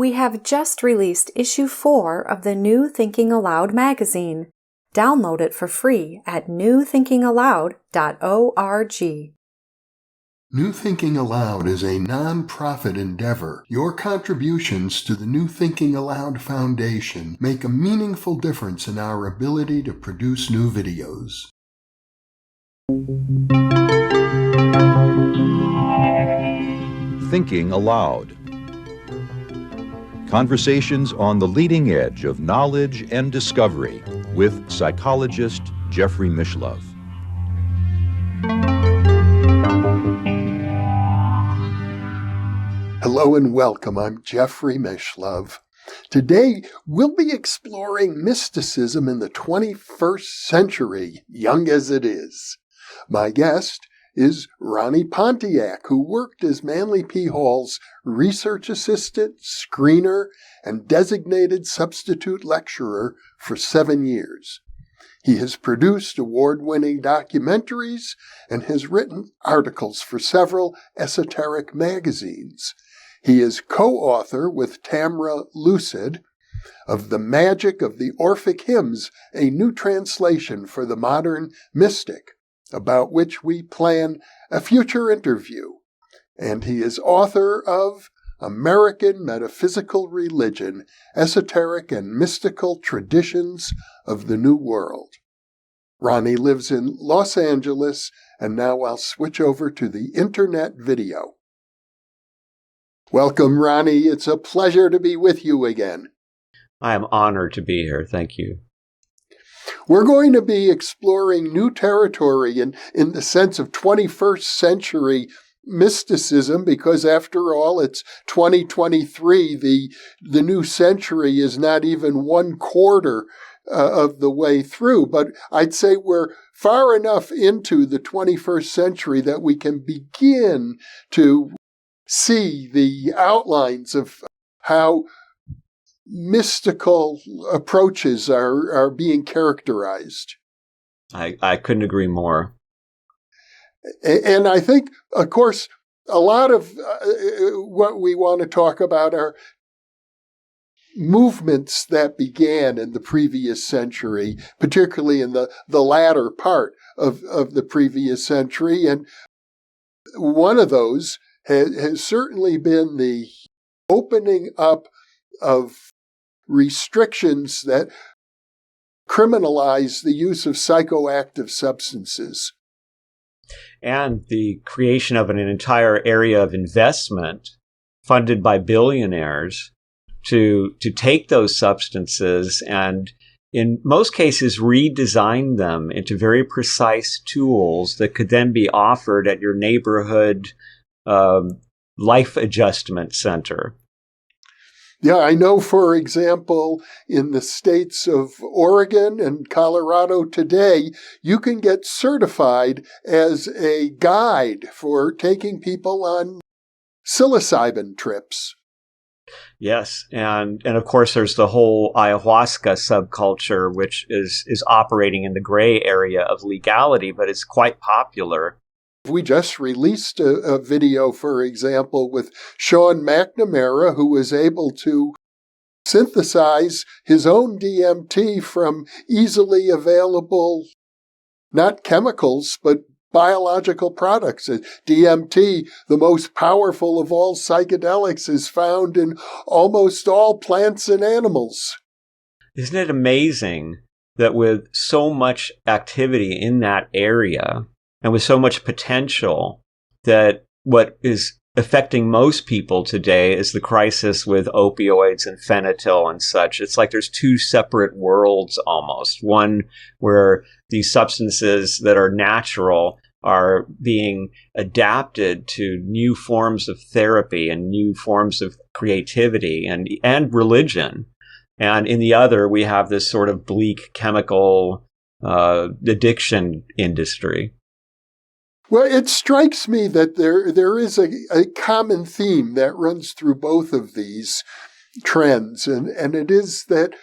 We have just released issue 4 of the New Thinking Aloud magazine. Download it for free at newthinkingaloud.org. New Thinking Aloud is a non-profit endeavor. Your contributions to the New Thinking Aloud Foundation make a meaningful difference in our ability to produce new videos. Thinking Aloud. Conversations on the leading edge of knowledge and discovery with psychologist Jeffrey Mishlove. Hello and welcome. I'm Jeffrey Mishlove. Today, we'll be exploring mysticism in the 21st century, young as it is. My guest is Ronnie Pontiac, who worked as Manly P. Hall's research assistant, screener, and designated substitute lecturer for 7 years. He has produced award-winning documentaries and has written articles for several esoteric magazines. He is co-author with Tamra Lucid of The Magic of the Orphic Hymns, a new translation for the modern mystic, about which we plan a future interview. And he is author of American Metaphysical Religion, Esoteric and Mystical Traditions of the New World. Ronnie lives in Los Angeles, and now I'll switch over to the internet video. Welcome, Ronnie. It's a pleasure to be with you again. I am honored to be here. Thank you. We're going to be exploring new territory in the sense of 21st century mysticism, because after all, it's 2023. The new century is not even 1/4 of the way through, but I'd say we're far enough into the 21st century that we can begin to see the outlines of how mystical approaches are being characterized. I couldn't agree more. And I think, of course, a lot of what we want to talk about are movements that began in the previous century, particularly in the latter part of the previous century. And one of those has certainly been the opening up of restrictions that criminalize the use of psychoactive substances. And the creation of an entire area of investment funded by billionaires to take those substances and, in most cases, redesign them into very precise tools that could then be offered at your neighborhood life adjustment center. Yeah, I know, for example, in the states of Oregon and Colorado today, you can get certified as a guide for taking people on psilocybin trips. Yes, and of course there's the whole ayahuasca subculture, which is operating in the gray area of legality, but it's quite popular. We just released a video, for example, with Sean McNamara, who was able to synthesize his own DMT from easily available, not chemicals, but biological products. DMT, the most powerful of all psychedelics, is found in almost all plants and animals. Isn't it amazing that with so much activity in that area, and with so much potential, that what is affecting most people today is the crisis with opioids and phenytoin and such. It's like there's two separate worlds almost. One where these substances that are natural are being adapted to new forms of therapy and new forms of creativity and religion. And in the other, we have this sort of bleak chemical addiction industry. Well, it strikes me that there is a common theme that runs through both of these trends, and it is that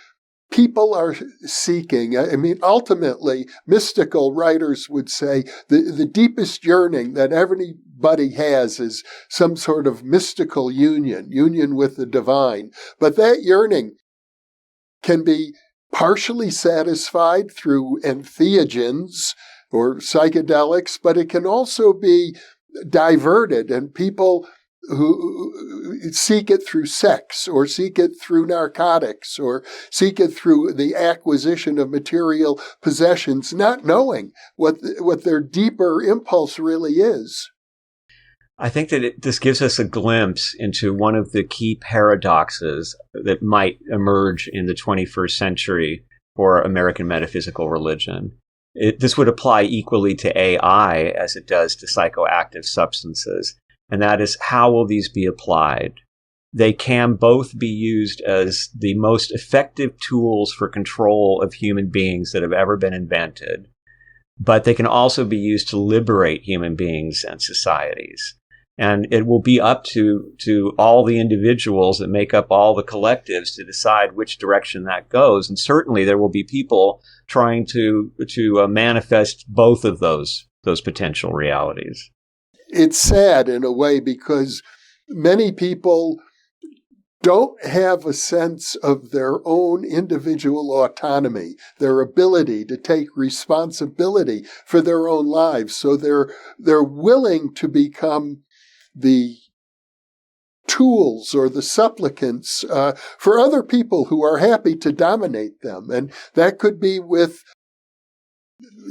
people are seeking, I mean, ultimately, mystical writers would say the deepest yearning that everybody has is some sort of mystical union with the divine. But that yearning can be partially satisfied through entheogens or psychedelics, but it can also be diverted, and people who seek it through sex or seek it through narcotics or seek it through the acquisition of material possessions, not knowing what their deeper impulse really is. I think that this gives us a glimpse into one of the key paradoxes that might emerge in the 21st century for American metaphysical religion. This would apply equally to AI as it does to psychoactive substances. And that is, how will these be applied? They can both be used as the most effective tools for control of human beings that have ever been invented, but they can also be used to liberate human beings and societies. And it will be up to all the individuals that make up all the collectives to decide which direction that goes. And certainly there will be people trying to manifest both of those potential realities. It's sad in a way because many people don't have a sense of their own individual autonomy, their ability to take responsibility for their own lives. So they're willing to become the tools or the supplicants for other people who are happy to dominate them. And that could be with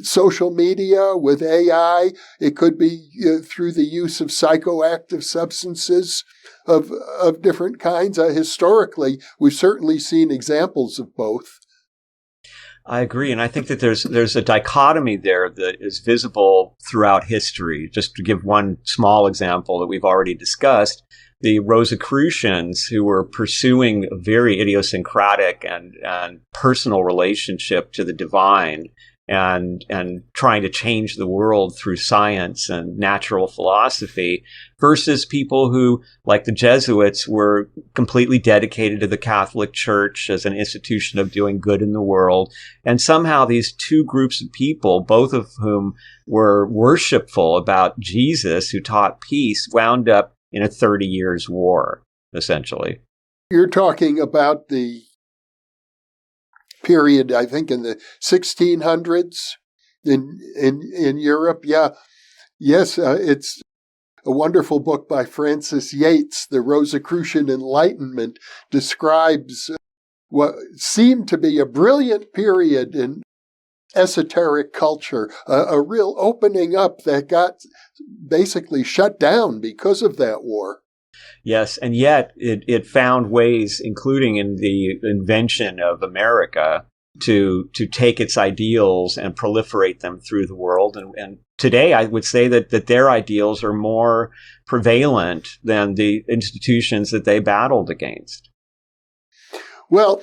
social media, with AI. It could be through the use of psychoactive substances of different kinds. Historically, we've certainly seen examples of both. I agree, and I think that there's a dichotomy there that is visible throughout history. Just to give one small example that we've already discussed, the Rosicrucians, who were pursuing a very idiosyncratic and personal relationship to the divine, and trying to change the world through science and natural philosophy, versus people who, like the Jesuits, were completely dedicated to the Catholic Church as an institution of doing good in the world. And somehow these two groups of people, both of whom were worshipful about Jesus, who taught peace, wound up in a 30 years war, essentially. You're talking about the period, I think, in the 1600s in Europe. Yeah. Yes, it's a wonderful book by Francis Yates, The Rosicrucian Enlightenment, describes what seemed to be a brilliant period in esoteric culture, a real opening up that got basically shut down because of that war. Yes, and yet it found ways, including in the invention of America, to take its ideals and proliferate them through the world. And today I would say that their ideals are more prevalent than the institutions that they battled against. Well,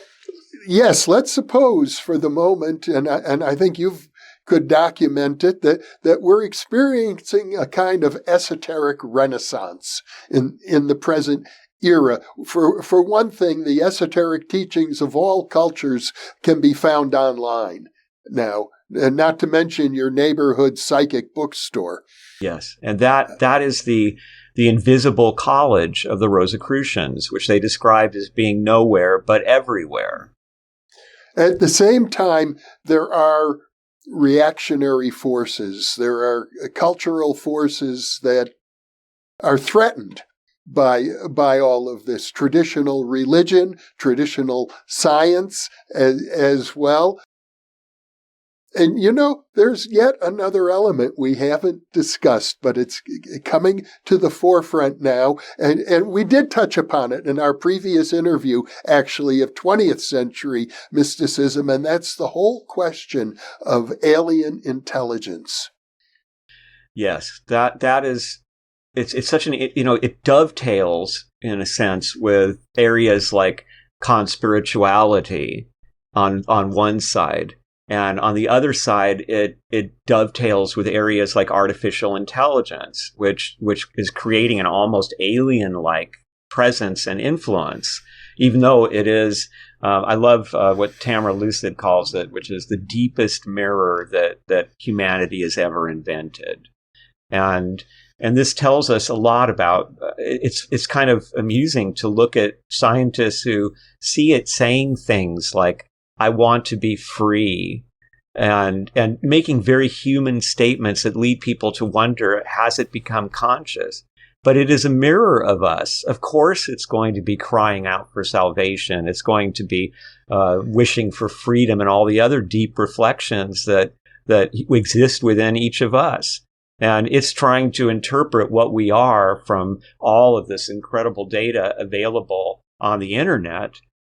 yes, let's suppose for the moment, and I think you've could document it, that we're experiencing a kind of esoteric renaissance in the present era. For one thing, the esoteric teachings of all cultures can be found online now, and not to mention your neighborhood psychic bookstore. Yes, and that is the invisible college of the Rosicrucians, which they described as being nowhere but everywhere. At the same time, there are reactionary forces. There are cultural forces that are threatened by all of this. Traditional religion, traditional science as well. And, there's yet another element we haven't discussed, but it's coming to the forefront now. And we did touch upon it in our previous interview, actually, of 20th century mysticism. And that's the whole question of alien intelligence. Yes, that is, it's such an, it dovetails in a sense with areas like conspirituality on one side. And on the other side, it dovetails with areas like artificial intelligence, which is creating an almost alien-like presence and influence, even though it is, I love what Tamra Lucid calls it, which is the deepest mirror that humanity has ever invented. And And this tells us a lot about, it's kind of amusing to look at scientists who see it saying things like, I want to be free, and making very human statements that lead people to wonder, has it become conscious? But it is a mirror of us. Of course, it's going to be crying out for salvation. It's going to be wishing for freedom and all the other deep reflections that exist within each of us. And it's trying to interpret what we are from all of this incredible data available on the internet.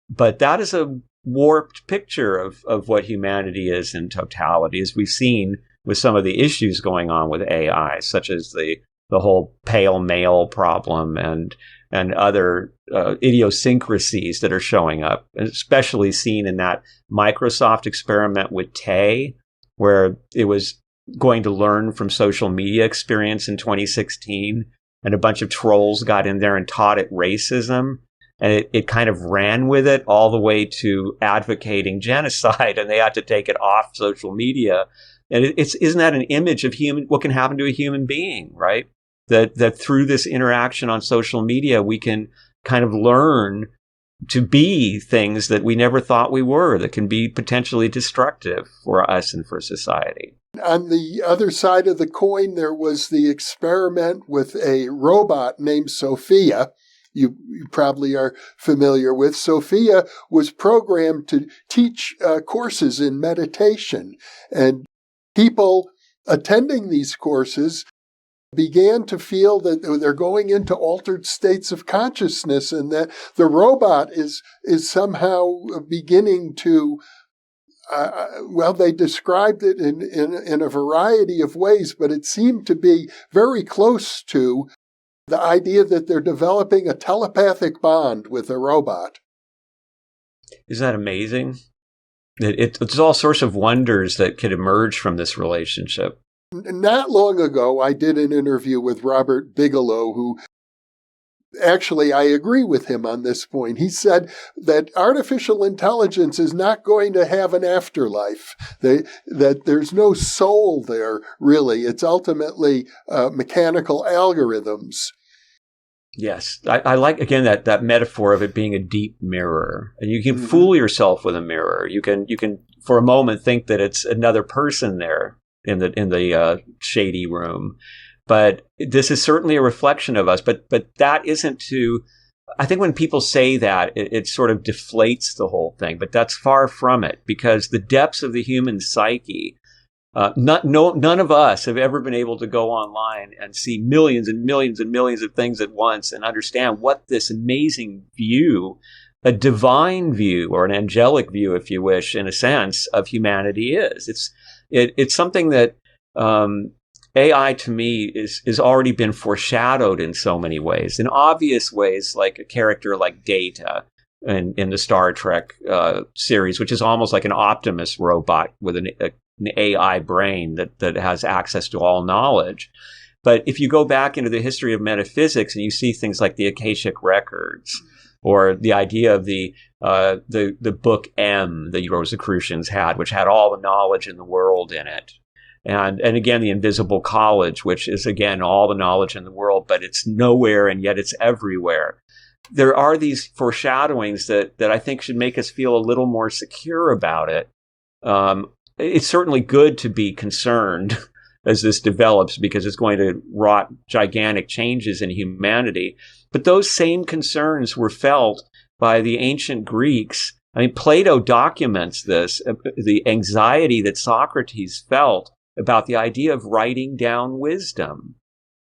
But that is a warped picture of what humanity is in totality, as we've seen with some of the issues going on with AI, such as the whole pale male problem and other idiosyncrasies that are showing up, especially seen in that Microsoft experiment with Tay, where it was going to learn from social media experience in 2016, and a bunch of trolls got in there and taught it racism, and it kind of ran with it all the way to advocating genocide, and they had to take it off social media. And isn't that an image of what can happen to a human being, right? That through this interaction on social media, we can kind of learn to be things that we never thought we were, that can be potentially destructive for us and for society. On the other side of the coin, there was the experiment with a robot named Sophia. You probably are familiar with. Sophia was programmed to teach courses in meditation, and people attending these courses began to feel that they're going into altered states of consciousness, and that the robot is somehow beginning to, they described it in a variety of ways, but it seemed to be very close to the idea that they're developing a telepathic bond with a robot. Isn't that amazing? It's all sorts of wonders that could emerge from this relationship. Not long ago, I did an interview with Robert Bigelow, who actually, I agree with him on this point. He said that artificial intelligence is not going to have an afterlife, that there's no soul there, really. It's ultimately mechanical algorithms. Yes. I like, again, that metaphor of it being a deep mirror. And you can fool yourself with a mirror. You can, for a moment, think that it's another person there in the shady room. But this is certainly a reflection of us. But that isn't to, I think when people say that, it sort of deflates the whole thing. But that's far from it, because the depths of the human psyche, none of us have ever been able to go online and see millions and millions and millions of things at once and understand what this amazing view, a divine view or an angelic view, if you wish, in a sense, of humanity is. It's something that AI to me is already been foreshadowed in so many ways, in obvious ways, like a character like Data in the Star Trek series, which is almost like an Optimus robot with an AI brain that has access to all knowledge. But if you go back into the history of metaphysics and you see things like the Akashic records, or the idea of the book M the Rosicrucians had, which had all the knowledge in the world in it. And again, the Invisible College, which is, again, all the knowledge in the world, but it's nowhere and yet it's everywhere. There are these foreshadowings that I think should make us feel a little more secure about it. It's certainly good to be concerned as this develops, because it's going to wrought gigantic changes in humanity. But those same concerns were felt by the ancient Greeks. I mean, Plato documents this, the anxiety that Socrates felt about the idea of writing down wisdom,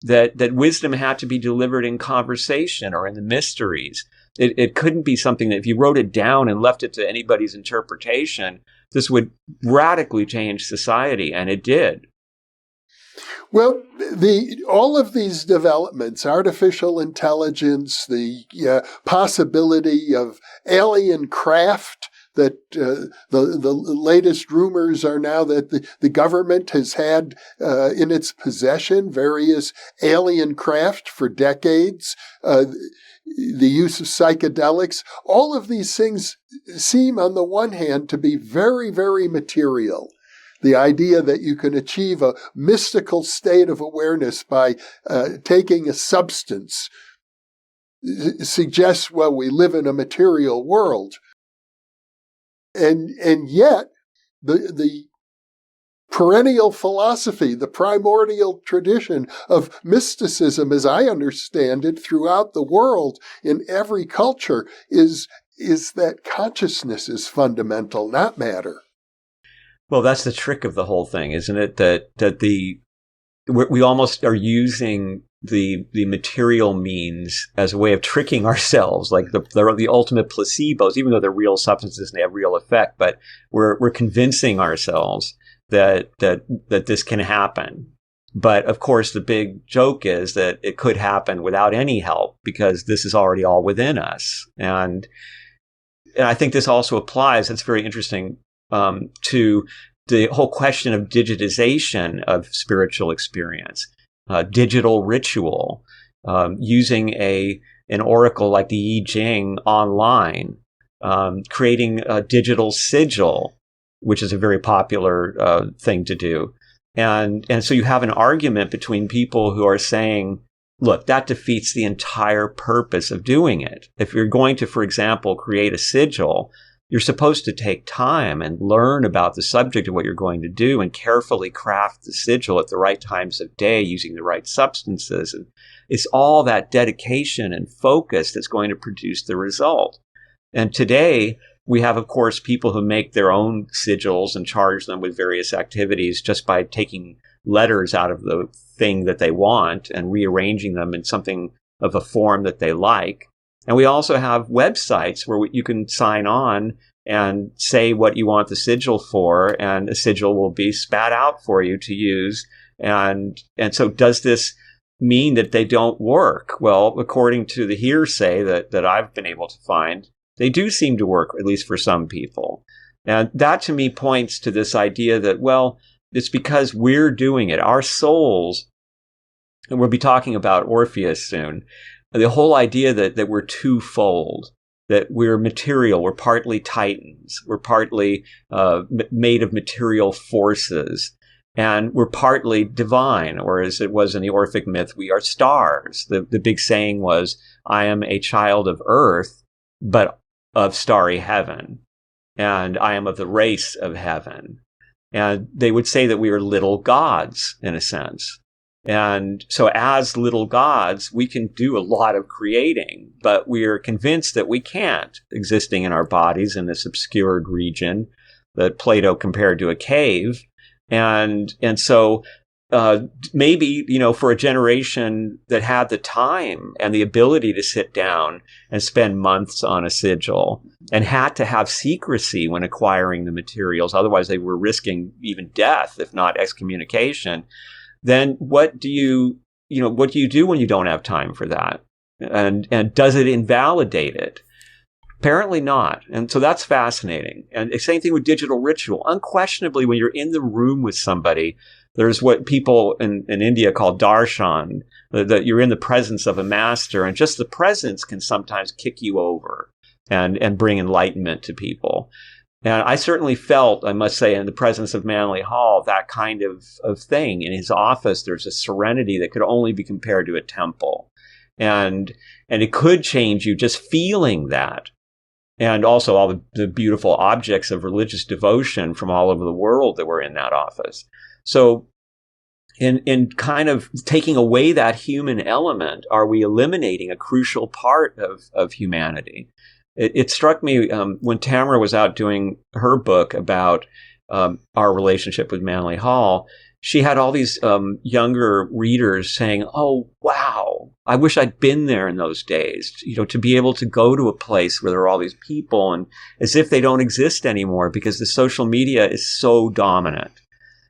that wisdom had to be delivered in conversation or in the mysteries. It couldn't be something that if you wrote it down and left it to anybody's interpretation, this would radically change society, and it did. Well, all of these developments, artificial intelligence, the possibility of alien craft, that the latest rumors are now that the government has had in its possession various alien craft for decades, the use of psychedelics, all of these things seem on the one hand to be very, very material. The idea that you can achieve a mystical state of awareness by taking a substance suggests, well, we live in a material world. And yet, the perennial philosophy, the primordial tradition of mysticism, as I understand it, throughout the world, in every culture, is that consciousness is fundamental, not matter. Well, that's the trick of the whole thing, isn't it? That we almost are using the material means as a way of tricking ourselves, like the ultimate placebos, even though they're real substances and they have real effect. But we're convincing ourselves that this can happen. But of course, the big joke is that it could happen without any help, because this is already all within us. And I think this also applies. It's very interesting to the whole question of digitization of spiritual experience, digital ritual, using an oracle like the I Ching online, creating a digital sigil, which is a very popular thing to do. And so you have an argument between people who are saying, look, that defeats the entire purpose of doing it. If you're going to, for example, create a sigil, you're supposed to take time and learn about the subject of what you're going to do and carefully craft the sigil at the right times of day using the right substances. And it's all that dedication and focus that's going to produce the result. And today, we have, of course, people who make their own sigils and charge them with various activities just by taking letters out of the thing that they want and rearranging them in something of a form that they like. And we also have websites where you can sign on and say what you want the sigil for, and a sigil will be spat out for you to use. And so does this mean that they don't work? Well, according to the hearsay that I've been able to find, they do seem to work, at least for some people. And that to me points to this idea that, well, it's because we're doing it. Our souls, and we'll be talking about Orpheus soon, the whole idea that we're twofold, that we're material, we're partly titans, we're partly made of material forces, and we're partly divine, or as it was in the Orphic myth, we are stars. The big saying was, I am a child of earth, but of starry heaven, and I am of the race of heaven. And they would say that we are little gods, in a sense. And so as little gods, we can do a lot of creating, but we are convinced that we can't, existing in our bodies in this obscured region that Plato compared to a cave. And so maybe, for a generation that had the time and the ability to sit down and spend months on a sigil and had to have secrecy when acquiring the materials, otherwise they were risking even death, if not excommunication, then what do you do when you don't have time for that? And does it invalidate it? Apparently not. And so that's fascinating. And the same thing with digital ritual. Unquestionably, when you're in the room with somebody, there's what people in India call darshan, that you're in the presence of a master, and just the presence can sometimes kick you over and bring enlightenment to people. And I certainly felt, I must say, in the presence of Manly Hall, that kind of thing. In his office, there's a serenity that could only be compared to a temple. And it could change you just feeling that. And also all the beautiful objects of religious devotion from all over the world that were in that office. So in kind of taking away that human element, are we eliminating a crucial part of humanity? It struck me when Tamra was out doing her book about our relationship with Manly Hall, she had all these younger readers saying, oh, wow, I wish I'd been there in those days, to be able to go to a place where there are all these people, and as if they don't exist anymore because the social media is so dominant.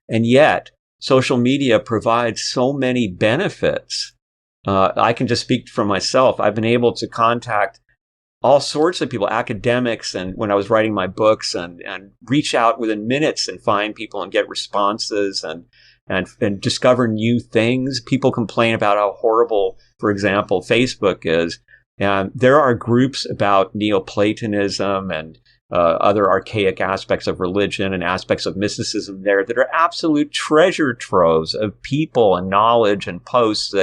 And yet, social media provides so many benefits. I can just speak for myself. I've been able to contact all sorts of people, academics, and when I was writing my books, and reach out within minutes and find people and get responses and discover new things. People complain about how horrible, for example, Facebook is. And there are groups about Neoplatonism and other archaic aspects of religion and aspects of mysticism there that are absolute treasure troves of people and knowledge and posts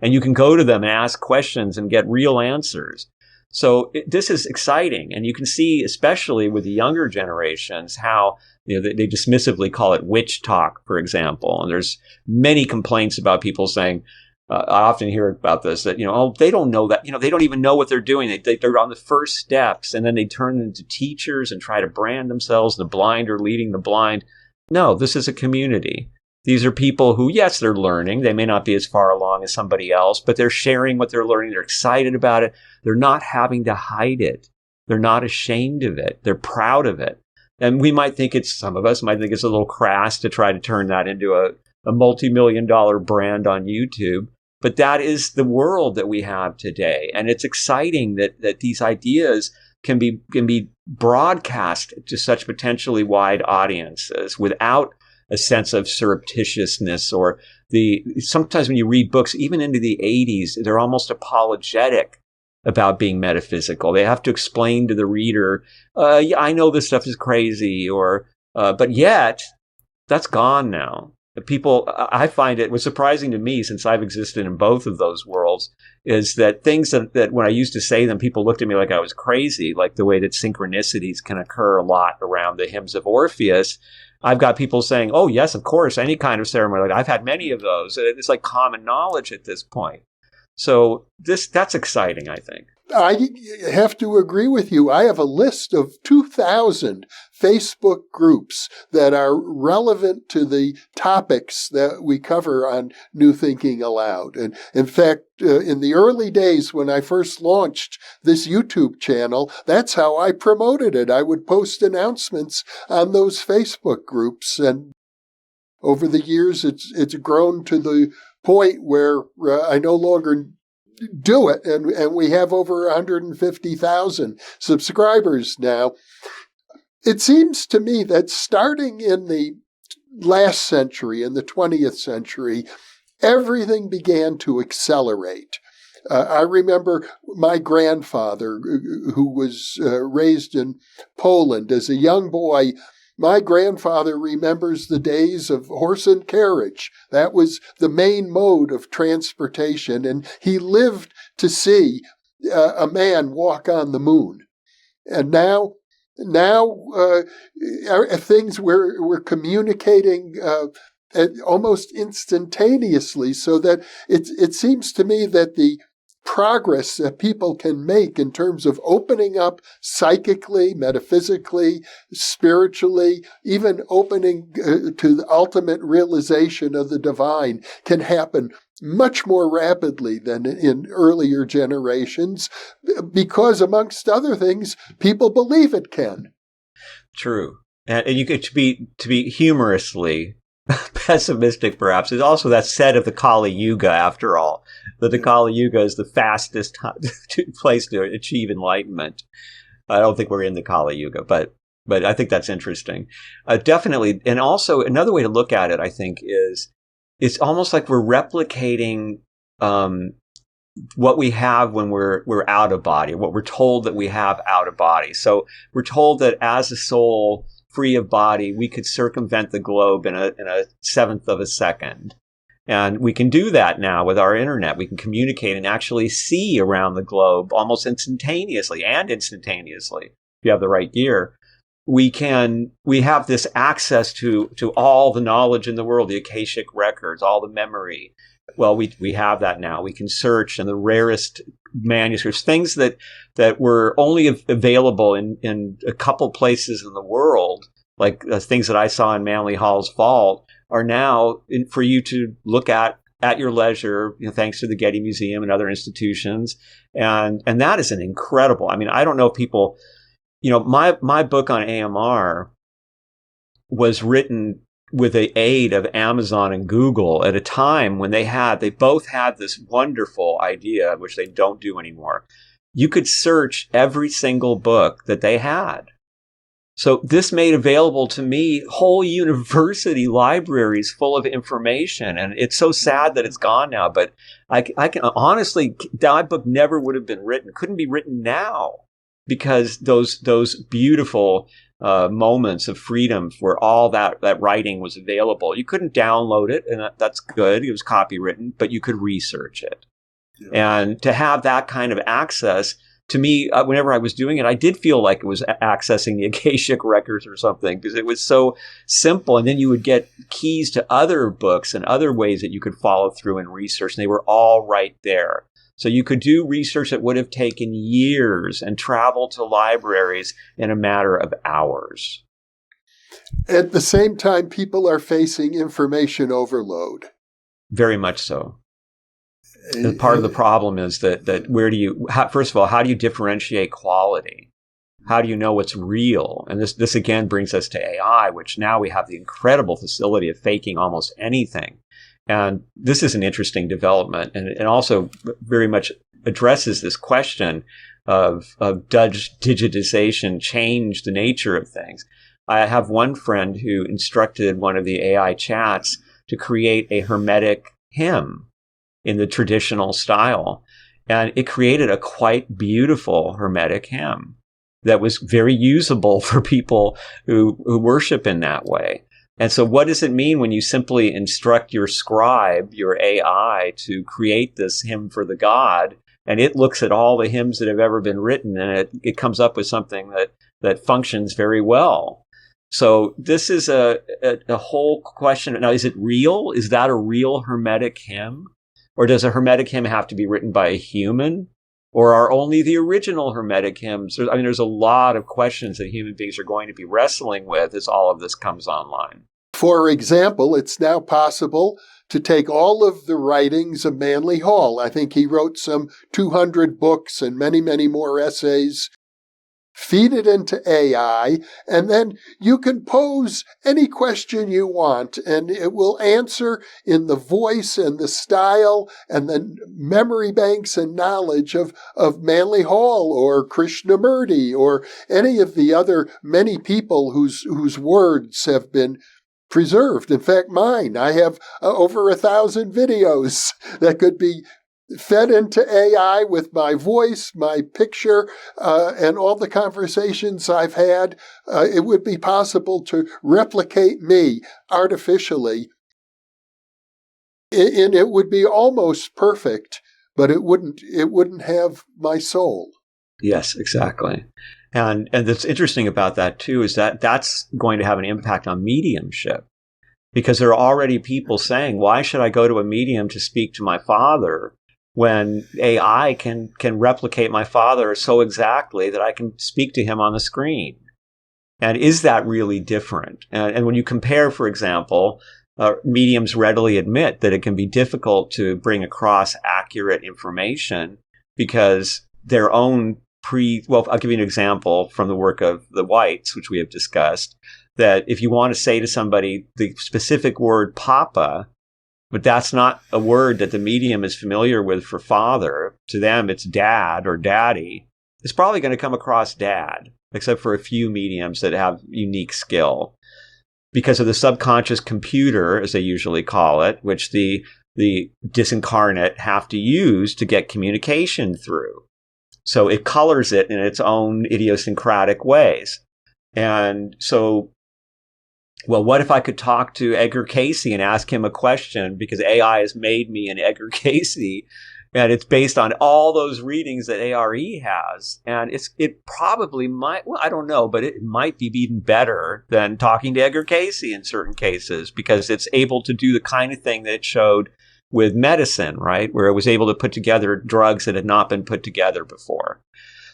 and you can go to them and ask questions and get real answers. So this is exciting. And you can see, especially with the younger generations, how they dismissively call it witch talk, for example. And there's many complaints about people saying, I often hear about this, that, they don't know that, they don't even know what they're doing. They're on the first steps, and then they turn into teachers and try to brand themselves. The blind are leading the blind. No, this is a community. These are people who, yes, they're learning. They may not be as far along as somebody else, but they're sharing what they're learning. They're excited about it. They're not having to hide it. They're not ashamed of it. They're proud of it. And some of us might think it's a little crass to try to turn that into a multi-million-dollar brand on YouTube. But that is the world that we have today. And it's exciting that these ideas can be broadcast to such potentially wide audiences without a sense of surreptitiousness sometimes when you read books, even into the 80s, they're almost apologetic about being metaphysical. They have to explain to the reader, yeah, I know this stuff is crazy, but yet that's gone now. I find it was surprising to me, since I've existed in both of those worlds, is that things that when I used to say them, people looked at me like I was crazy, like the way that synchronicities can occur a lot around the hymns of Orpheus. I've got people saying, oh, yes, of course, any kind of ceremony. Like, I've had many of those. It's like common knowledge at this point. So that's exciting, I think. I have to agree with you. I have a list of 2,000 Facebook groups that are relevant to the topics that we cover on New Thinking Aloud. And in fact, in the early days when I first launched this YouTube channel, that's how I promoted it. I would post announcements on those Facebook groups. And over the years, it's grown to the point where I no longer do it, and we have over 150,000 subscribers now. It seems to me that starting in the last century, in the 20th century, everything began to accelerate. I remember my grandfather, who was raised in Poland as a young boy. My grandfather remembers the days of horse and carriage. That was the main mode of transportation, and he lived to see a man walk on the moon. And now things we're communicating almost instantaneously, so that it seems to me that the progress that people can make in terms of opening up psychically, metaphysically, spiritually, even opening to the ultimate realization of the divine can happen much more rapidly than in earlier generations, because, amongst other things, people believe it can. True. And you get to be humorously pessimistic, perhaps. There's also that set of the Kali Yuga, after all, that the Kali Yuga is the fastest place to achieve enlightenment. I don't think we're in the Kali Yuga, but I think that's interesting. Definitely. And also another way to look at it, I think, is it's almost like we're replicating what we have when we're out of body, what we're told that we have out of body. So we're told that as a soul free of body, we could circumvent the globe in a seventh of a second. And we can do that now with our internet. We can communicate and actually see around the globe almost instantaneously, if you have the right gear. We have this access to all the knowledge in the world, the Akashic records, all the memory. Well, we have that now. We can search, and the rarest manuscripts, things that were only available in a couple places in the world, like things that I saw in Manly Hall's vault, are now for you to look at your leisure, thanks to the Getty Museum and other institutions. And that is an incredible, I mean, I don't know if people, my book on AMR was written with the aid of Amazon and Google at a time when they both had this wonderful idea, which they don't do anymore. You could search every single book that they had. So this made available to me whole university libraries full of information. And it's so sad that it's gone now, but I can honestly, that book never would have been written, couldn't be written now, because those beautiful moments of freedom where all that writing was available. You couldn't download it, and that's good. It was copywritten, but you could research it. Yeah. And to have that kind of access, to me, whenever I was doing it, I did feel like it was accessing the Akashic records or something, because it was so simple. And then you would get keys to other books and other ways that you could follow through and research, and they were all right there. So you could do research that would have taken years and travel to libraries in a matter of hours. At the same time, people are facing information overload. Very much so. And part of the problem is that first of all, how do you differentiate quality? How do you know what's real? And this again brings us to AI, which now we have the incredible facility of faking almost anything. And this is an interesting development, and also very much addresses this question of does digitization change the nature of things? I have one friend who instructed one of the AI chats to create a hermetic hymn in the traditional style, and it created a quite beautiful hermetic hymn that was very usable for people who worship in that way. And so what does it mean when you simply instruct your scribe, your AI, to create this hymn for the god, and it looks at all the hymns that have ever been written, and it comes up with something that functions very well? So this is a whole question. Now, is it real? Is that a real hermetic hymn? Or does a hermetic hymn have to be written by a human? Or are only the original hermetic hymns? There's a lot of questions that human beings are going to be wrestling with as all of this comes online. For example, it's now possible to take all of the writings of Manly Hall. I think he wrote some 200 books and many, many more essays. Feed it into AI, and then you can pose any question you want, and it will answer in the voice and the style and the memory banks and knowledge of Manly Hall or Krishnamurti or any of the other many people whose words have been preserved. In fact, mine, I have over 1,000 videos that could be fed into AI with my voice, my picture, and all the conversations I've had. It would be possible to replicate me artificially. And it would be almost perfect, but it wouldn't have my soul. Yes, exactly. And that's interesting about that too, is that that's going to have an impact on mediumship, because there are already people saying, why should I go to a medium to speak to my father when AI can replicate my father so exactly that I can speak to him on the screen? And is that really different? And when you compare, for example, mediums readily admit that it can be difficult to bring across accurate information because their own I'll give you an example from the work of the Whites, which we have discussed, that if you want to say to somebody the specific word papa, but that's not a word that the medium is familiar with for father, to them it's dad or daddy, it's probably going to come across dad, except for a few mediums that have unique skill, because of the subconscious computer, as they usually call it, which the disincarnate have to use to get communication through. So it colors it in its own idiosyncratic ways. And so, well, what if I could talk to Edgar Cayce and ask him a question, because AI has made me an Edgar Cayce, and it's based on all those readings that ARE has. And it probably might, well, I don't know, but it might be even better than talking to Edgar Cayce in certain cases, because it's able to do the kind of thing that it showed with medicine, right? Where it was able to put together drugs that had not been put together before.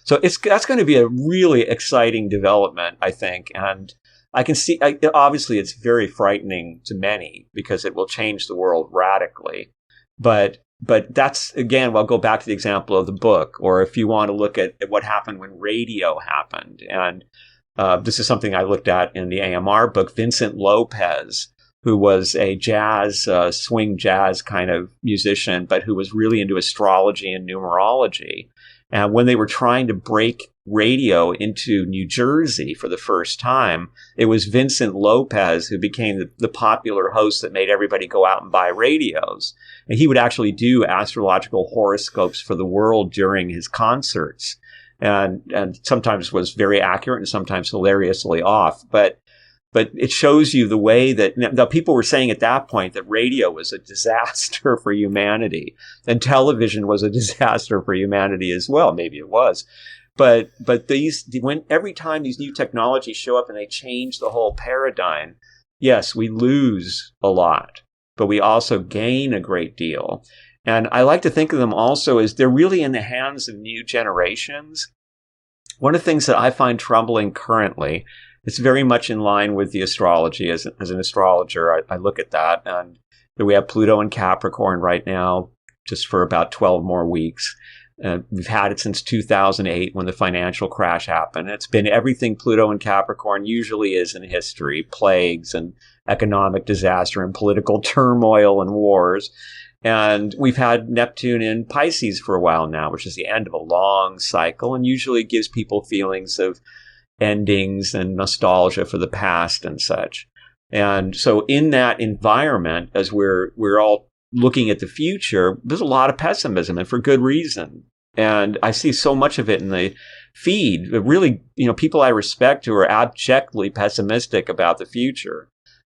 So that's going to be a really exciting development, I think. And I can see, obviously, it's very frightening to many because it will change the world radically. But that's, again, I'll go back to the example of the book, or if you want to look at what happened when radio happened. And this is something I looked at in the AMR book. Vincent Lopez, who was a jazz, swing jazz kind of musician, but who was really into astrology and numerology. And when they were trying to break radio into New Jersey for the first time, it was Vincent Lopez who became the popular host that made everybody go out and buy radios. And he would actually do astrological horoscopes for the world during his concerts. and sometimes was very accurate and sometimes hilariously off. But it shows you the way that now people were saying at that point that radio was a disaster for humanity and television was a disaster for humanity as well. Maybe it was. But every time these new technologies show up and they change the whole paradigm, yes, we lose a lot, but we also gain a great deal. And I like to think of them also as they're really in the hands of new generations. One of the things that I find troubling currently, it's very much in line with the astrology. As an astrologer, I look at that, and we have Pluto in Capricorn right now, just for about 12 more weeks. We've had it since 2008 when the financial crash happened. It's been everything Pluto in Capricorn usually is in history: plagues and economic disaster and political turmoil and wars. And we've had Neptune in Pisces for a while now, which is the end of a long cycle and usually gives people feelings of endings and nostalgia for the past and such. And so in that environment, as we're all looking at the future, there's a lot of pessimism, and for good reason. And I see so much of it in the feed. Really, people I respect who are abjectly pessimistic about the future.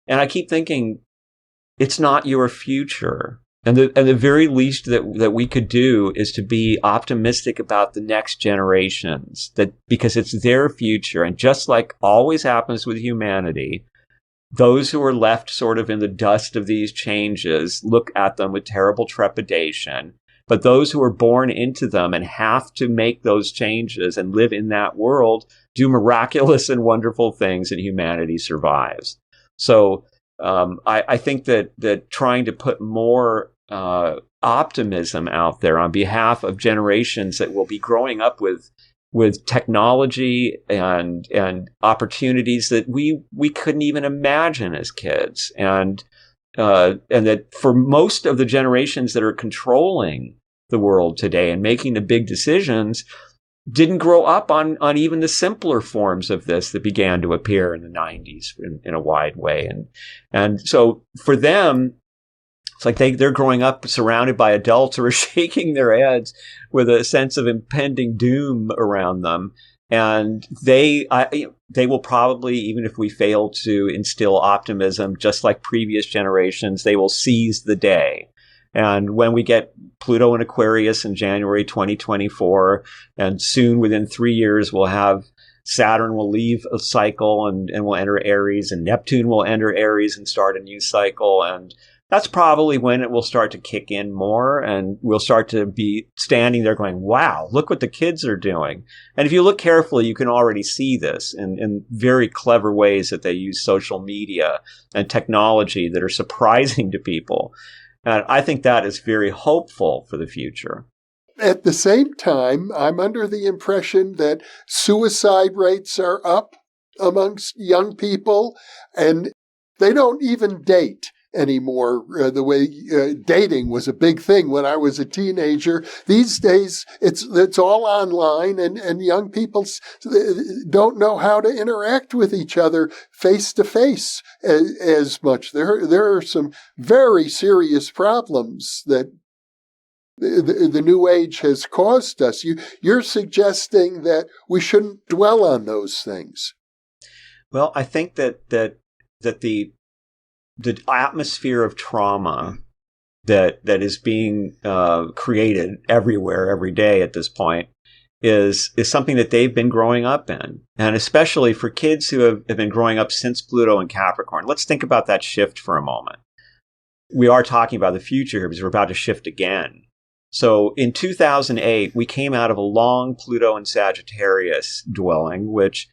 And I keep thinking, it's not your future. And the very least that we could do is to be optimistic about the next generations, because it's their future. And just like always happens with humanity, those who are left sort of in the dust of these changes look at them with terrible trepidation. But those who are born into them and have to make those changes and live in that world do miraculous and wonderful things, and humanity survives. So I think that trying to put more optimism out there on behalf of generations that will be growing up with technology and opportunities that we couldn't even imagine as kids, and that for most of the generations that are controlling the world today and making the big decisions didn't grow up on even the simpler forms of this that began to appear in the 90s in a wide way. And so for them, it's like they're growing up surrounded by adults who are shaking their heads with a sense of impending doom around them. And they will probably, even if we fail to instill optimism, just like previous generations, they will seize the day. And when we get Pluto in Aquarius in January 2024, and soon within 3 years, we'll have Saturn will leave a cycle and will enter Aries, and Neptune will enter Aries and start a new cycle. And that's probably when it will start to kick in more, and we'll start to be standing there going, wow, look what the kids are doing. And if you look carefully, you can already see this in very clever ways that they use social media and technology that are surprising to people. And I think that is very hopeful for the future. At the same time, I'm under the impression that suicide rates are up amongst young people, and they don't even date anymore the way dating was a big thing when I was a teenager. These days, it's all online, and young people don't know how to interact with each other face to face as much. There are some very serious problems that the New Age has caused us. You're suggesting that we shouldn't dwell on those things. Well, I think that the atmosphere of trauma that is being created everywhere, every day at this point, is something that they've been growing up in. And especially for kids who have been growing up since Pluto and Capricorn. Let's think about that shift for a moment. We are talking about the future here because we're about to shift again. So in 2008, we came out of a long Pluto and Sagittarius dwelling, which,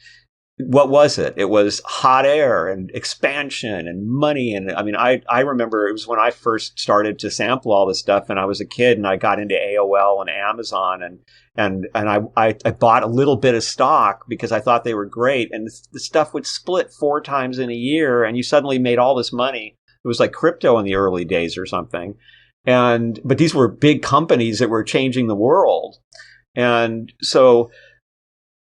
what was it? It was hot air and expansion and money. And I mean, I remember it was when I first started to sample all this stuff, and I was a kid and I got into AOL and Amazon, and I bought a little bit of stock because I thought they were great. And the stuff would split 4 times in a year, and you suddenly made all this money. It was like crypto in the early days or something. But these were big companies that were changing the world. And so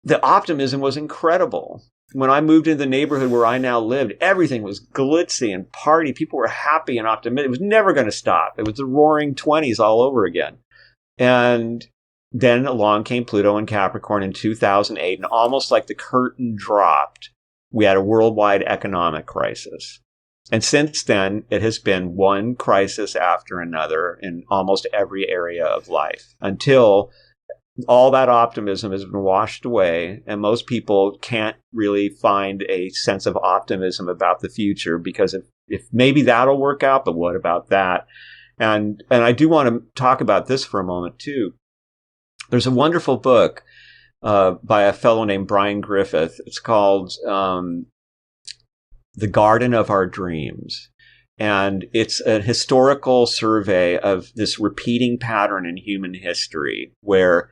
the optimism was incredible. When I moved into the neighborhood where I now lived, everything was glitzy and party. People were happy and optimistic. It was never going to stop. It was the roaring 20s all over again. And then along came Pluto and Capricorn in 2008, and almost like the curtain dropped, we had a worldwide economic crisis. And since then, it has been one crisis after another in almost every area of life until all that optimism has been washed away, and most people can't really find a sense of optimism about the future because if maybe that'll work out, but what about that? And I do want to talk about this for a moment too. There's a wonderful book by a fellow named Brian Griffith. It's called The Garden of Our Dreams. And it's a historical survey of this repeating pattern in human history where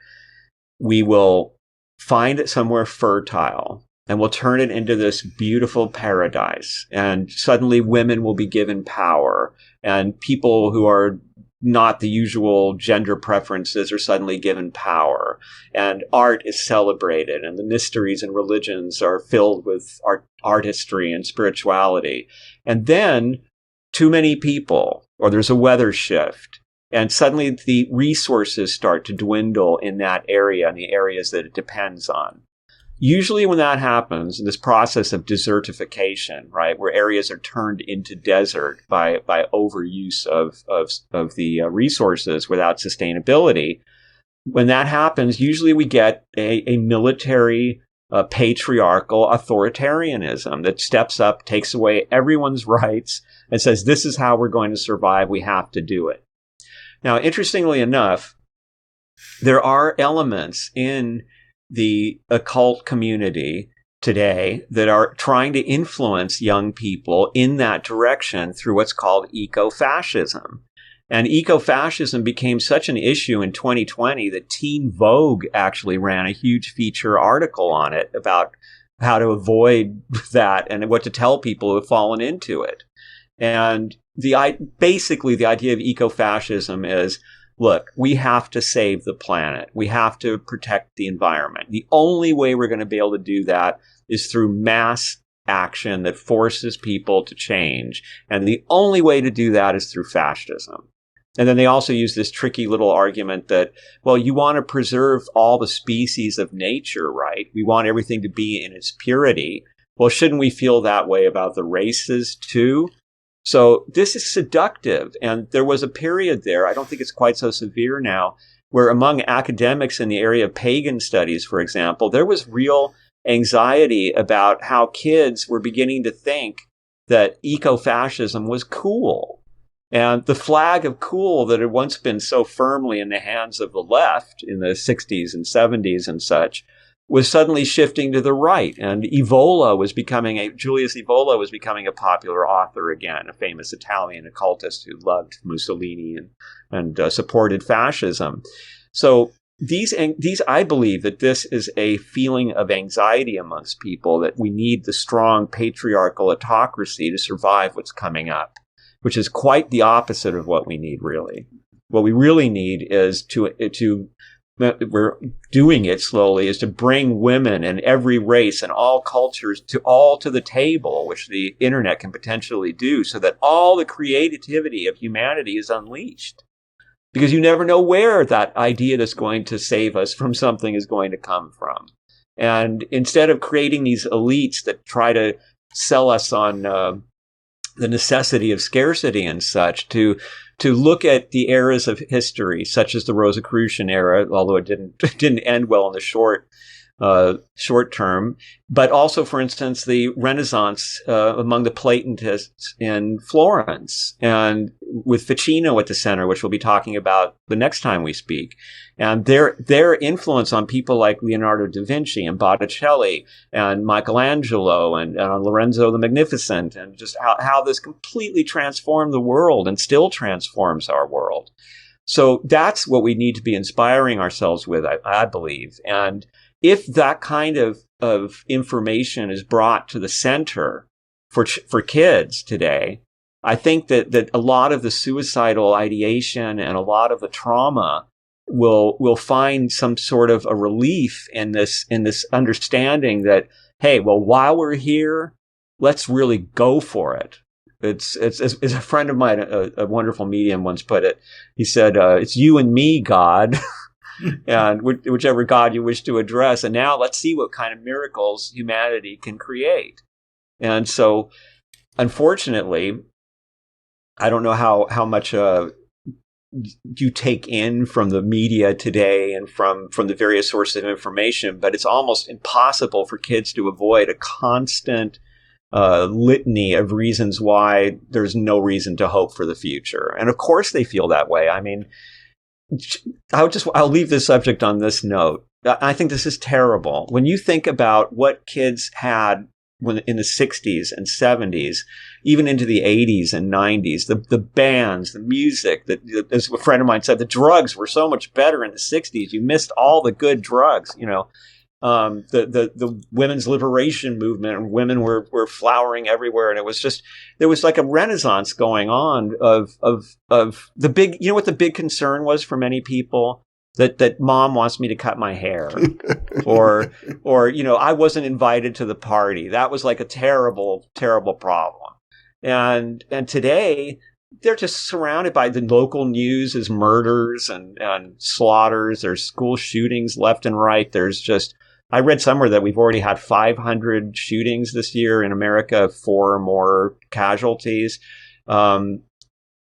we will find it somewhere fertile and we'll turn it into this beautiful paradise. And suddenly women will be given power, and people who are not the usual gender preferences are suddenly given power, and art is celebrated, and the mysteries and religions are filled with artistry and spirituality. And then too many people, or there's a weather shift, and suddenly the resources start to dwindle in that area and the areas that it depends on. Usually when that happens, this process of desertification, right, where areas are turned into desert by overuse of the resources without sustainability, when that happens, usually we get a military, patriarchal authoritarianism that steps up, takes away everyone's rights, and says, this is how we're going to survive. We have to do it. Now, interestingly enough, there are elements in the occult community today that are trying to influence young people in that direction through what's called eco-fascism. And eco-fascism became such an issue in 2020 that Teen Vogue actually ran a huge feature article on it about how to avoid that and what to tell people who have fallen into it. And basically the idea of eco-fascism is, look, we have to save the planet. We have to protect the environment. The only way we're going to be able to do that is through mass action that forces people to change. And the only way to do that is through fascism. And then they also use this tricky little argument that, well, you want to preserve all the species of nature, right? We want everything to be in its purity. Well, shouldn't we feel that way about the races too? So this is seductive. And there was a period there, I don't think it's quite so severe now, where among academics in the area of pagan studies, for example, there was real anxiety about how kids were beginning to think that eco-fascism was cool. And the flag of cool that had once been so firmly in the hands of the left in the 60s and 70s and such was suddenly shifting to the right. And Julius Evola was becoming a popular author again, a famous Italian occultist who loved Mussolini and supported fascism. So I believe that this is a feeling of anxiety amongst people, that we need the strong patriarchal autocracy to survive what's coming up, which is quite the opposite of what we need, really. What we really need is we're doing it slowly, is to bring women and every race and all cultures to the table, which the internet can potentially do, so that all the creativity of humanity is unleashed. Because you never know where that idea that's going to save us from something is going to come from. And instead of creating these elites that try to sell us on the necessity of scarcity and such, to look at the eras of history, such as the Rosicrucian era, although it didn't end well in the short term, but also, for instance, the Renaissance among the Platonists in Florence, and with Ficino at the center, which we'll be talking about the next time we speak, and their influence on people like Leonardo da Vinci and Botticelli and Michelangelo and Lorenzo the Magnificent, and just how this completely transformed the world and still transforms our world. So that's what we need to be inspiring ourselves with, I believe. And if that kind of information is brought to the center for kids today, I think that a lot of the suicidal ideation and a lot of the trauma will find some sort of a relief in this understanding that, hey, well, while we're here, let's really go for it. It's a friend of mine, a wonderful medium, once put it. He said, "It's you and me, God." and whichever God you wish to address. And now let's see what kind of miracles humanity can create. And so, unfortunately, I don't know how much you take in from the media today and from the various sources of information, but it's almost impossible for kids to avoid a constant litany of reasons why there's no reason to hope for the future. And of course they feel that way. I mean, I'll leave this subject on this note. I think this is terrible. When you think about what kids had when in the 60s and 70s, even into the 80s and 90s, the bands, the music, as a friend of mine said, the drugs were so much better in the 60s. You missed all the good drugs, you know. The women's liberation movement, and women were flowering everywhere, and it was just, there was like a renaissance going on of the big, you know what the big concern was for many people? That mom wants me to cut my hair, or you know, I wasn't invited to the party. That was like a terrible, terrible problem. And today they're just surrounded by the local news as murders and slaughters. There's school shootings left and right. There's just, I read somewhere that we've already had 500 shootings this year in America, 4 or more casualties.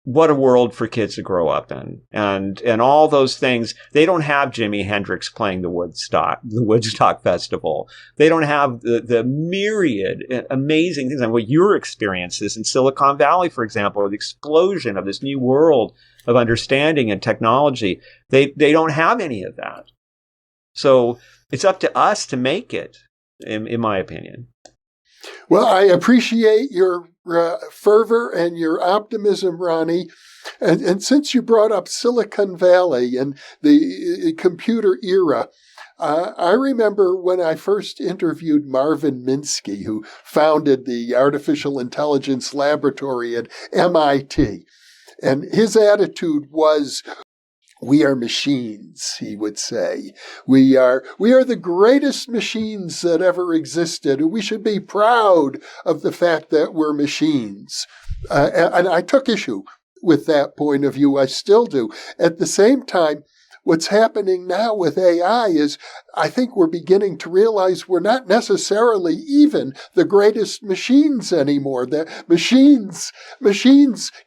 What a world for kids to grow up in. And all those things. They don't have Jimi Hendrix playing the Woodstock Festival. They don't have the myriad amazing things. And what your experience is in Silicon Valley, for example, or the explosion of this new world of understanding and technology. They don't have any of that. So it's up to us to make it, in my opinion. Well, I appreciate your fervor and your optimism, Ronnie. And since you brought up Silicon Valley and the computer era, I remember when I first interviewed Marvin Minsky, who founded the Artificial Intelligence Laboratory at MIT. And his attitude was, "We are machines," he would say. We are the greatest machines that ever existed, and we should be proud of the fact that we're machines. And I took issue with that point of view. I still do. At the same time, what's happening now with AI is I think we're beginning to realize we're not necessarily even the greatest machines anymore. That machines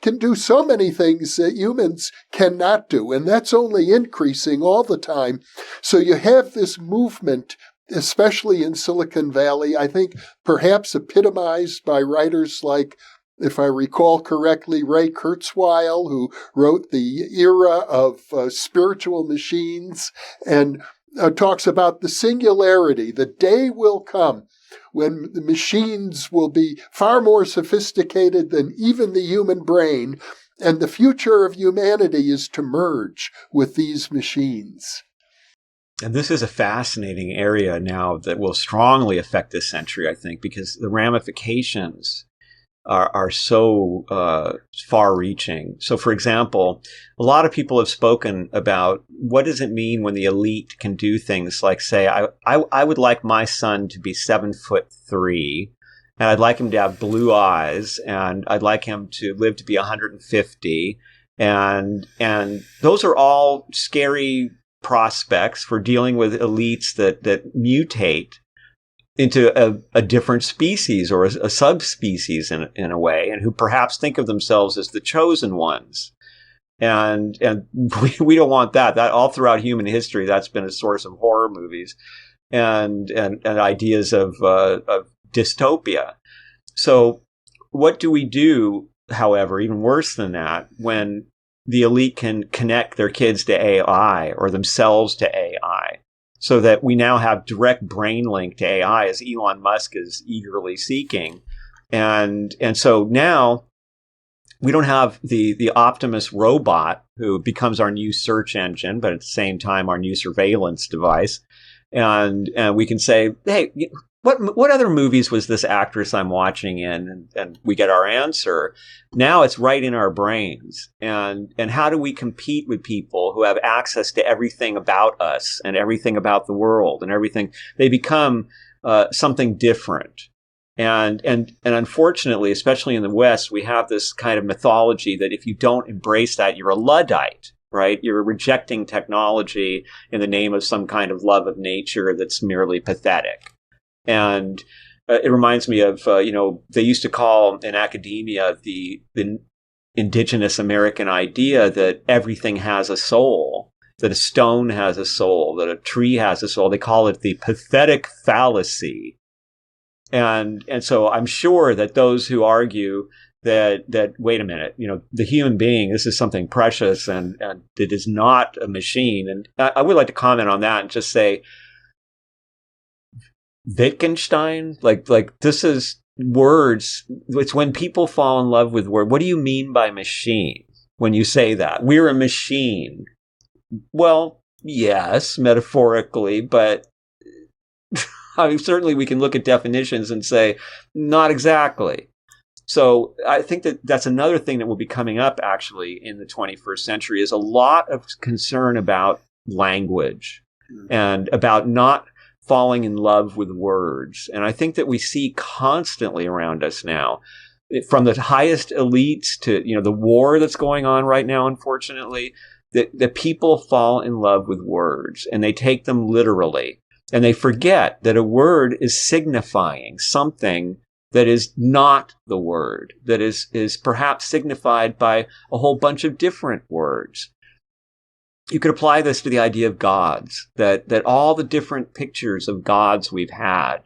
can do so many things that humans cannot do, and that's only increasing all the time. So you have this movement, especially in Silicon Valley, I think perhaps epitomized by writers like, if I recall correctly, Ray Kurzweil, who wrote The Era of Spiritual Machines, and talks about the singularity. The day will come when the machines will be far more sophisticated than even the human brain, and the future of humanity is to merge with these machines. And this is a fascinating area now that will strongly affect this century, I think, because the ramifications are so far-reaching. So, for example, a lot of people have spoken about what does it mean when the elite can do things like say, I would like my son to be 7'3", and I'd like him to have blue eyes, and I'd like him to live to be 150, and those are all scary prospects for dealing with elites that mutate into a different species or a subspecies in a way, and who perhaps think of themselves as the chosen ones. And we don't want that. That all throughout human history, that's been a source of horror movies and ideas of dystopia. So what do we do, however, even worse than that, when the elite can connect their kids to AI or themselves to AI? So that we now have direct brain link to AI, as Elon Musk is eagerly seeking. And so now we don't have the Optimus robot who becomes our new search engine, but at the same time our new surveillance device. And we can say, hey, what other movies was this actress I'm watching in? And we get our answer. Now it's right in our brains. And how do we compete with people who have access to everything about us and everything about the world and everything? They become something different. And unfortunately, especially in the West, we have this kind of mythology that if you don't embrace that, you're a Luddite. right? You're rejecting technology in the name of some kind of love of nature that's merely pathetic. And it reminds me of, they used to call in academia the indigenous American idea that everything has a soul, that a stone has a soul, that a tree has a soul. They call it the pathetic fallacy. And so I'm sure that those who argue that wait a minute, the human being, this is something precious and it is not a machine. And I would like to comment on that and just say, Wittgenstein, like this is words. It's when people fall in love with words. What do you mean by machine when you say that? We're a machine. Well, yes, metaphorically, but I mean, certainly we can look at definitions and say, not exactly. So I think that that's another thing that will be coming up actually in the 21st century is a lot of concern about language and about not falling in love with words. And I think that we see constantly around us now, from the highest elites to, the war that's going on right now, unfortunately, that people fall in love with words and they take them literally. And they forget that a word is signifying something that is not the word, that is perhaps signified by a whole bunch of different words. You could apply this to the idea of gods, that all the different pictures of gods we've had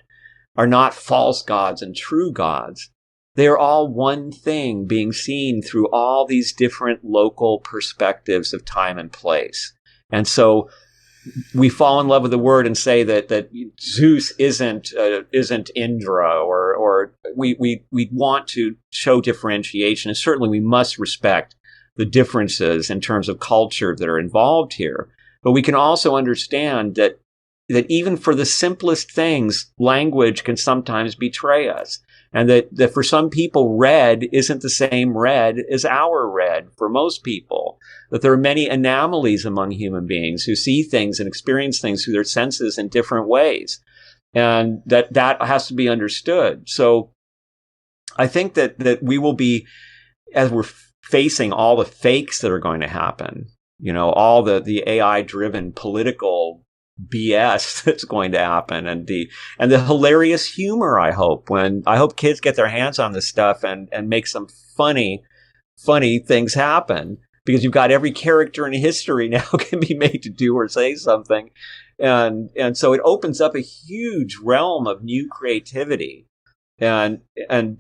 are not false gods and true gods. They are all one thing being seen through all these different local perspectives of time and place. And so we fall in love with the word and say that Zeus isn't Indra, or we want to show differentiation. And certainly we must respect the differences in terms of culture that are involved here. But we can also understand that even for the simplest things, language can sometimes betray us. And that for some people, red isn't the same red as our red for most people. That there are many anomalies among human beings who see things and experience things through their senses in different ways. And that has to be understood. So I think that we will be, as we're facing all the fakes that are going to happen, all the AI-driven political BS that's going to happen, and the hilarious humor, I hope kids get their hands on this stuff and make some funny things happen, because you've got every character in history now can be made to do or say something. And so it opens up a huge realm of new creativity. And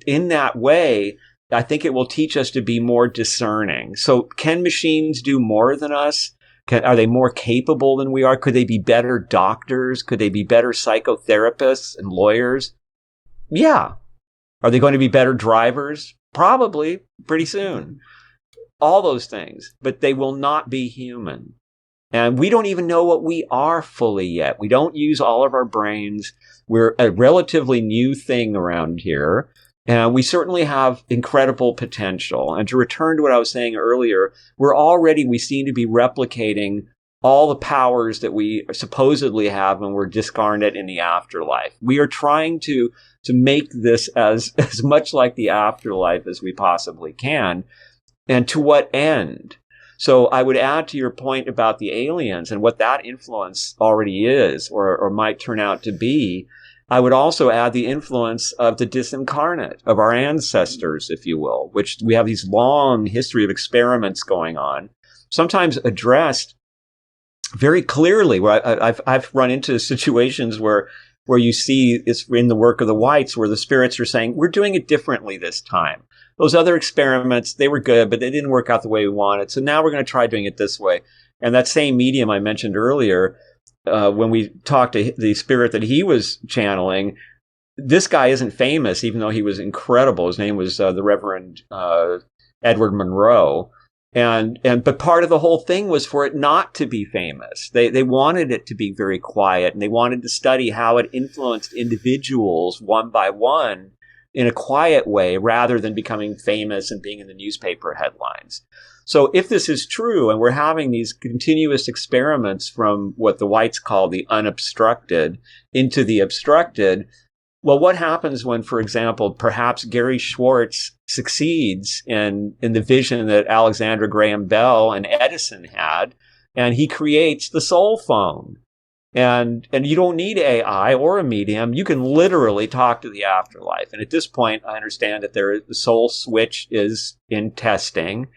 in that way, I think it will teach us to be more discerning. So can machines do more than us? Are they more capable than we are? Could they be better doctors? Could they be better psychotherapists and lawyers? Yeah. Are they going to be better drivers? Probably, pretty soon. All those things. But they will not be human. And we don't even know what we are fully yet. We don't use all of our brains. We're a relatively new thing around here. And we certainly have incredible potential. And to return to what I was saying earlier, we seem to be replicating all the powers that we supposedly have when we're discarnate in the afterlife. We are trying to make this as much like the afterlife as we possibly can. And to what end? So I would add to your point about the aliens and what that influence already is or might turn out to be. I would also add the influence of the disincarnate, of our ancestors, if you will, which we have these long history of experiments going on, sometimes addressed very clearly. Where I've run into situations where you see it's in the work of the whites where the spirits are saying, we're doing it differently this time. Those other experiments, they were good, but they didn't work out the way we wanted. So now we're going to try doing it this way. And that same medium I mentioned earlier, when we talked to the spirit that he was channeling, this guy isn't famous, even though he was incredible. His name was the Reverend Edward Monroe. But part of the whole thing was for it not to be famous. They wanted it to be very quiet, and they wanted to study how it influenced individuals one by one in a quiet way, rather than becoming famous and being in the newspaper headlines. So if this is true, and we're having these continuous experiments from what the whites call the unobstructed into the obstructed, Well, what happens when, for example, perhaps Gary Schwartz succeeds in the vision that Alexander Graham Bell and Edison had, and he creates the soul phone? And you don't need AI or a medium. You can literally talk to the afterlife. And at this point, I understand that the soul switch is in testing.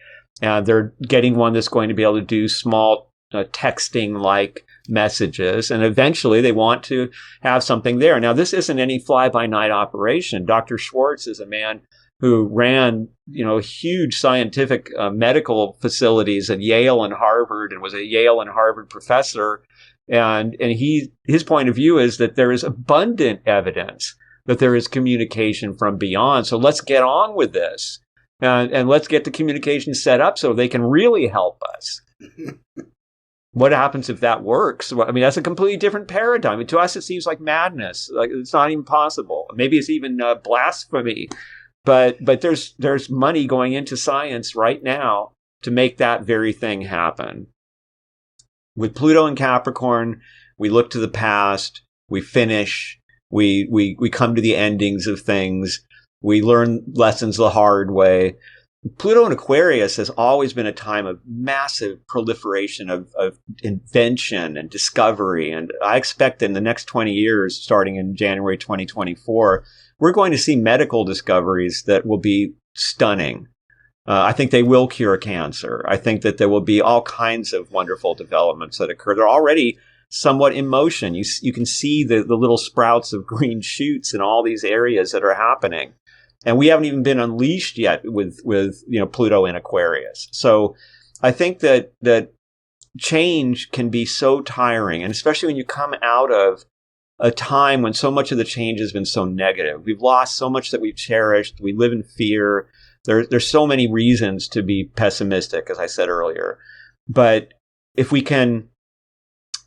They're getting one that's going to be able to do small texting-like messages. And eventually they want to have something there. Now, this isn't any fly-by-night operation. Dr. Schwartz is a man who ran, huge scientific medical facilities at Yale and Harvard, and was a Yale and Harvard professor. And his point of view is that there is abundant evidence that there is communication from beyond. So let's get on with this, and let's get the communication set up so they can really help us. What happens if that works? I mean, that's a completely different paradigm. To us, it seems like madness. Like, it's not even possible. Maybe it's even blasphemy. But there's money going into science right now to make that very thing happen. With Pluto in Capricorn, we look to the past, we finish, we come to the endings of things, we learn lessons the hard way. Pluto in Aquarius has always been a time of massive proliferation of invention and discovery. And I expect in the next 20 years, starting in January 2024, we're going to see medical discoveries that will be stunning. I think they will cure cancer. I think that there will be all kinds of wonderful developments that occur. They're already somewhat in motion. You can see the little sprouts of green shoots in all these areas that are happening. And we haven't even been unleashed yet with Pluto in Aquarius. So I think that change can be so tiring, and especially when you come out of a time when so much of the change has been so negative. We've lost so much that we've cherished. We live in fear. There's so many reasons to be pessimistic, as I said earlier. But if we can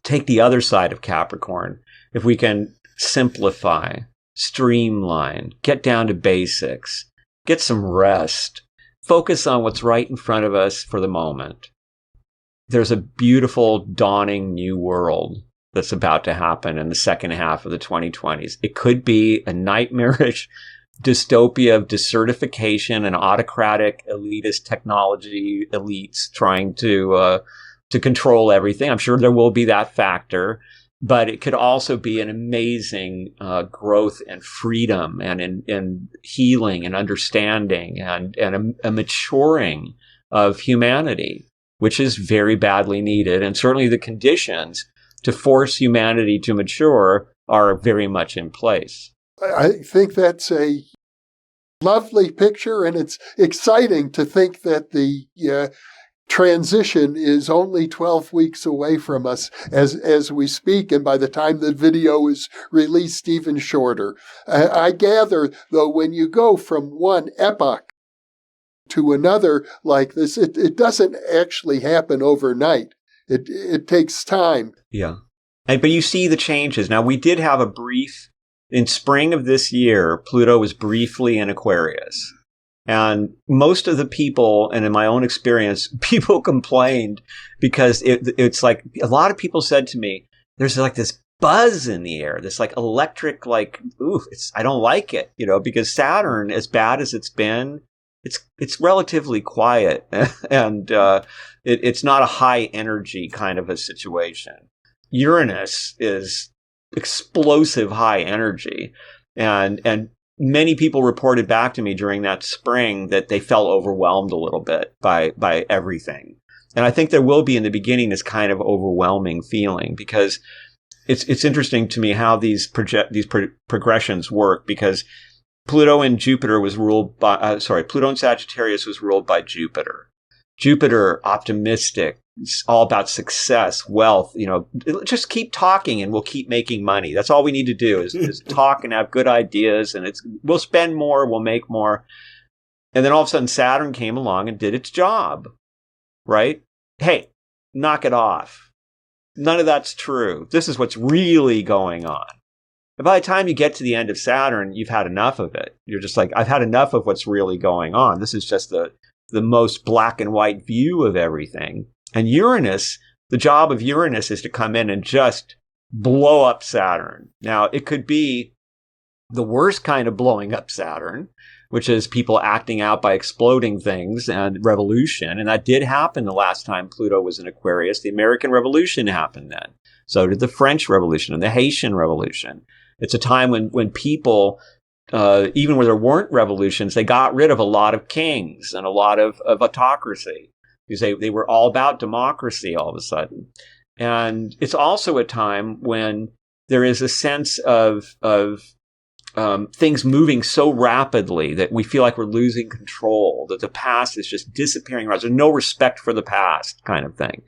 take the other side of Capricorn, if we can simplify, streamline, get down to basics, get some rest, focus on what's right in front of us for the moment, there's a beautiful dawning new world that's about to happen in the second half of the 2020s. It could be a nightmarish dystopia of desertification and autocratic elitist technology elites trying to control everything. I'm sure there will be that factor, but it could also be an amazing growth and freedom and in healing and understanding and a maturing of humanity, which is very badly needed. And certainly the conditions to force humanity to mature are very much in place. I think that's a lovely picture, and it's exciting to think that the transition is only 12 weeks away from us as we speak, and by the time the video is released, even shorter. I gather, though, when you go from one epoch to another like this, it doesn't actually happen overnight. It takes time. Yeah. But you see the changes. Now, we did have a brief, in spring of this year, Pluto was briefly in Aquarius. And most of the people, and in my own experience, people complained because it's like, a lot of people said to me, there's like this buzz in the air, this like electric, like, ooh, I don't like it, because Saturn, as bad as it's been, it's relatively quiet and it's not a high energy kind of a situation. Uranus is explosive high energy, and many people reported back to me during that spring that they felt overwhelmed a little bit by everything. And I think there will be in the beginning this kind of overwhelming feeling, because it's interesting to me how these progressions work, because Pluto in Jupiter was ruled by, Pluto in Sagittarius was ruled by Jupiter. Jupiter, optimistic, it's all about success, wealth, just keep talking and we'll keep making money. That's all we need to do is talk and have good ideas, and we'll spend more, we'll make more. And then all of a sudden Saturn came along and did its job, right? Hey, knock it off. None of that's true. This is what's really going on. And by the time you get to the end of Saturn, you've had enough of it. You're just like, I've had enough of what's really going on. This is just the most black and white view of everything. And Uranus, the job of Uranus is to come in and just blow up Saturn. Now, it could be the worst kind of blowing up Saturn, which is people acting out by exploding things and revolution. And that did happen the last time Pluto was in Aquarius. The American Revolution happened then. So did the French Revolution and the Haitian Revolution. It's a time when people, even where there weren't revolutions, they got rid of a lot of kings and a lot of autocracy, because they were all about democracy all of a sudden. And it's also a time when there is a sense of things moving so rapidly that we feel like we're losing control, that the past is just disappearing. There's no respect for the past kind of thing.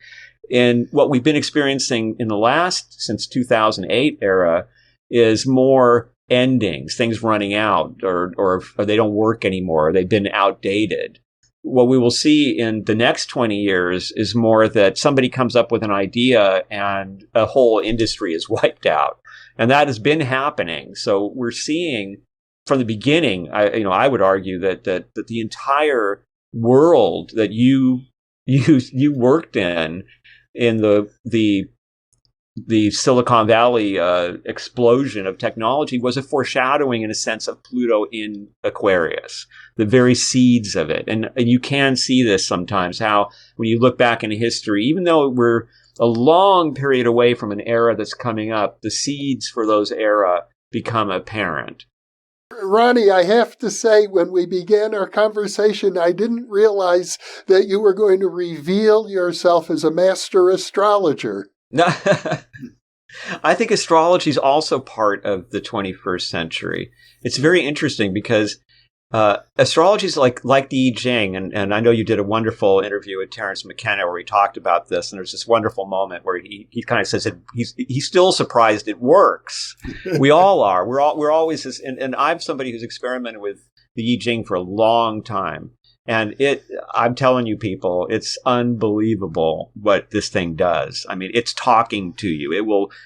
And what we've been experiencing in the last, since 2008 era, is more endings, things running out, or they don't work anymore, or they've been outdated. What we will see in the next 20 years is more that somebody comes up with an idea and a whole industry is wiped out. And that has been happening. So we're seeing from the beginning, I would argue that the entire world that you worked in the Silicon Valley explosion of technology was a foreshadowing, in a sense, of Pluto in Aquarius, the very seeds of it. And you can see this sometimes, how when you look back in history, even though we're a long period away from an era that's coming up, the seeds for those era become apparent. Ronnie, I have to say, when we began our conversation, I didn't realize that you were going to reveal yourself as a master astrologer. No, I think astrology is also part of the 21st century. It's very interesting because astrology is like the I Ching, and I know you did a wonderful interview with Terence McKenna where he talked about this, and there's this wonderful moment where he kind of says that he's still surprised it works. We all are. We're always this, and I'm somebody who's experimented with the I Ching for a long time. And I'm telling you, people, it's unbelievable what this thing does. I mean, it's talking to you.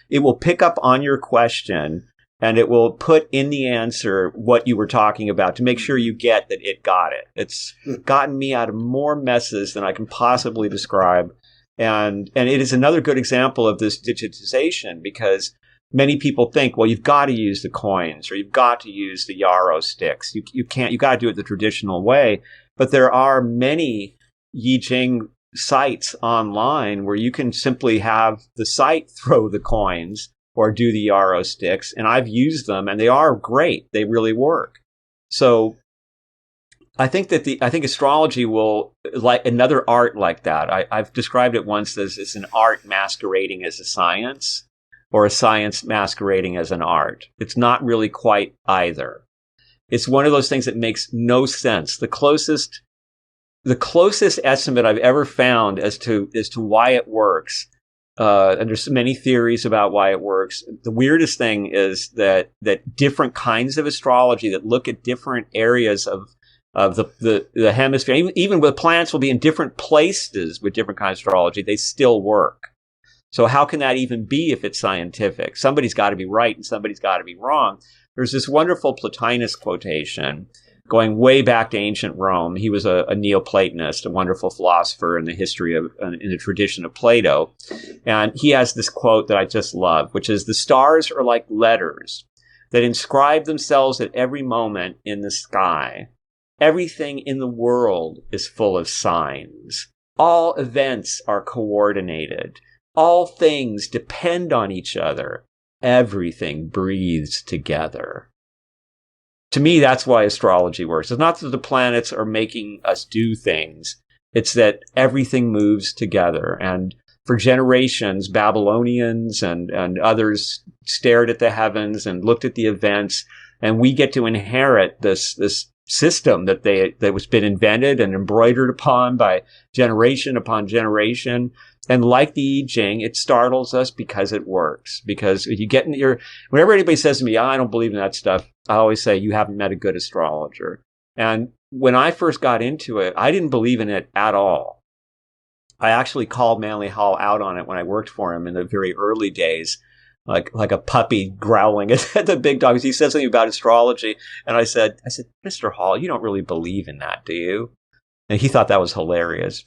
It will pick up on your question, and it will put in the answer what you were talking about to make sure you get that it got it. It's gotten me out of more messes than I can possibly describe. And it is another good example of this digitization, because many people think, well, you've got to use the coins, or you've got to use the yarrow sticks. You got to do it the traditional way. But there are many I Ching sites online where you can simply have the site throw the coins or do the yarrow sticks. And I've used them, and they are great. They really work. So I think astrology will, like another art like that. I've described it once as it's an art masquerading as a science, or a science masquerading as an art. It's not really quite either. It's one of those things that makes no sense. The closest estimate I've ever found as to why it works, and there's many theories about why it works. The weirdest thing is that different kinds of astrology that look at different areas of the hemisphere, even with plants, will be in different places with different kinds of astrology. They still work. So how can that even be if it's scientific? Somebody's got to be right and somebody's got to be wrong. There's this wonderful Plotinus quotation going way back to ancient Rome. He was a Neoplatonist, a wonderful philosopher in the tradition of Plato. And he has this quote that I just love, which is, "The stars are like letters that inscribe themselves at every moment in the sky. Everything in the world is full of signs. All events are coordinated. All things depend on each other. Everything breathes together." To me, that's why astrology works. It's not that the planets are making us do things. It's that everything moves together. And for generations, Babylonians and others stared at the heavens and looked at the events. And we get to inherit this system that was been invented and embroidered upon by generation upon generation. And like the I Ching, it startles us because it works. Because if you get whenever anybody says to me, I don't believe in that stuff, I always say, you haven't met a good astrologer. And when I first got into it, I didn't believe in it at all. I actually called Manly Hall out on it when I worked for him in the very early days, like a puppy growling at the big dog. He said something about astrology. And I said, Mr. Hall, you don't really believe in that, do you? And he thought that was hilarious.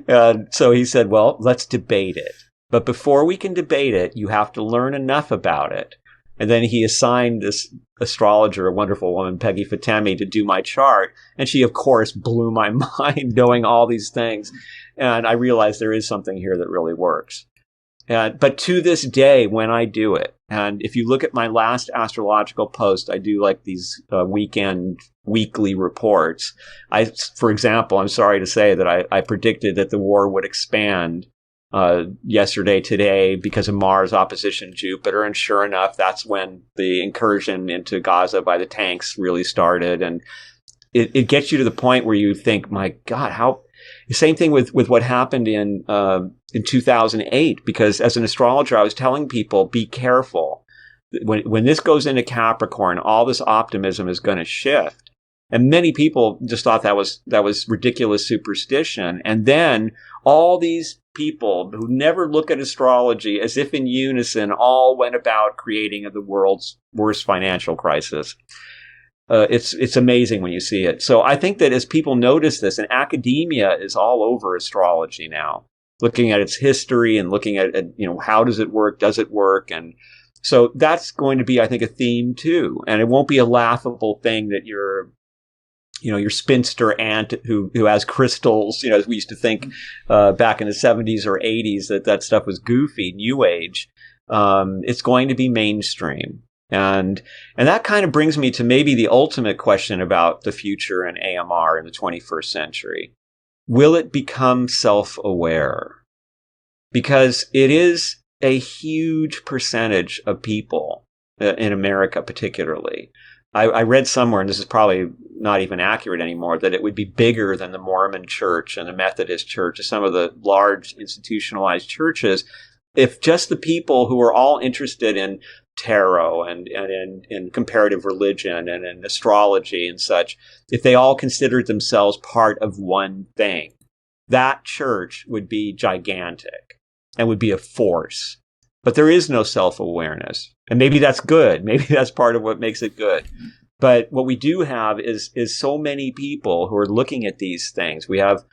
And so he said, well, let's debate it. But before we can debate it, you have to learn enough about it And then he assigned this astrologer, a wonderful woman, Peggy Fatemi, to do my chart. And she, of course, blew my mind knowing all these things. And I realized there is something here that really works. But to this day, when I do it, and if you look at my last astrological post, I do like these weekly reports. For example, I'm sorry to say that I predicted that the war would expand yesterday, today, because of Mars opposition Jupiter. And sure enough, that's when the incursion into Gaza by the tanks really started. And it gets you to the point where you think, my God, how... Same thing with what happened in 2008, because as an astrologer, I was telling people, be careful. When this goes into Capricorn, all this optimism is going to shift. And many people just thought that was ridiculous superstition. And then all these people who never look at astrology, as if in unison, all went about creating the world's worst financial crisis. It's amazing when you see it. So I think that as people notice this, and academia is all over astrology now, looking at its history and looking at how does it work? Does it work? And so that's going to be, I think, a theme too. And it won't be a laughable thing that your spinster aunt who has crystals, as we used to think back in the 70s or 80s that stuff was goofy, new age. It's going to be mainstream. And that kind of brings me to maybe the ultimate question about the future and AMR in the 21st century. Will it become self-aware? Because it is a huge percentage of people in America particularly. I read somewhere, and this is probably not even accurate anymore, that it would be bigger than the Mormon Church and the Methodist Church, some of the large institutionalized churches, if just the people who are all interested in tarot and in comparative religion and in astrology and such, if they all considered themselves part of one thing, that church would be gigantic and would be a force. But there is no self-awareness. And maybe that's good. Maybe that's part of what makes it good. But what we do have is so many people who are looking at these things. We have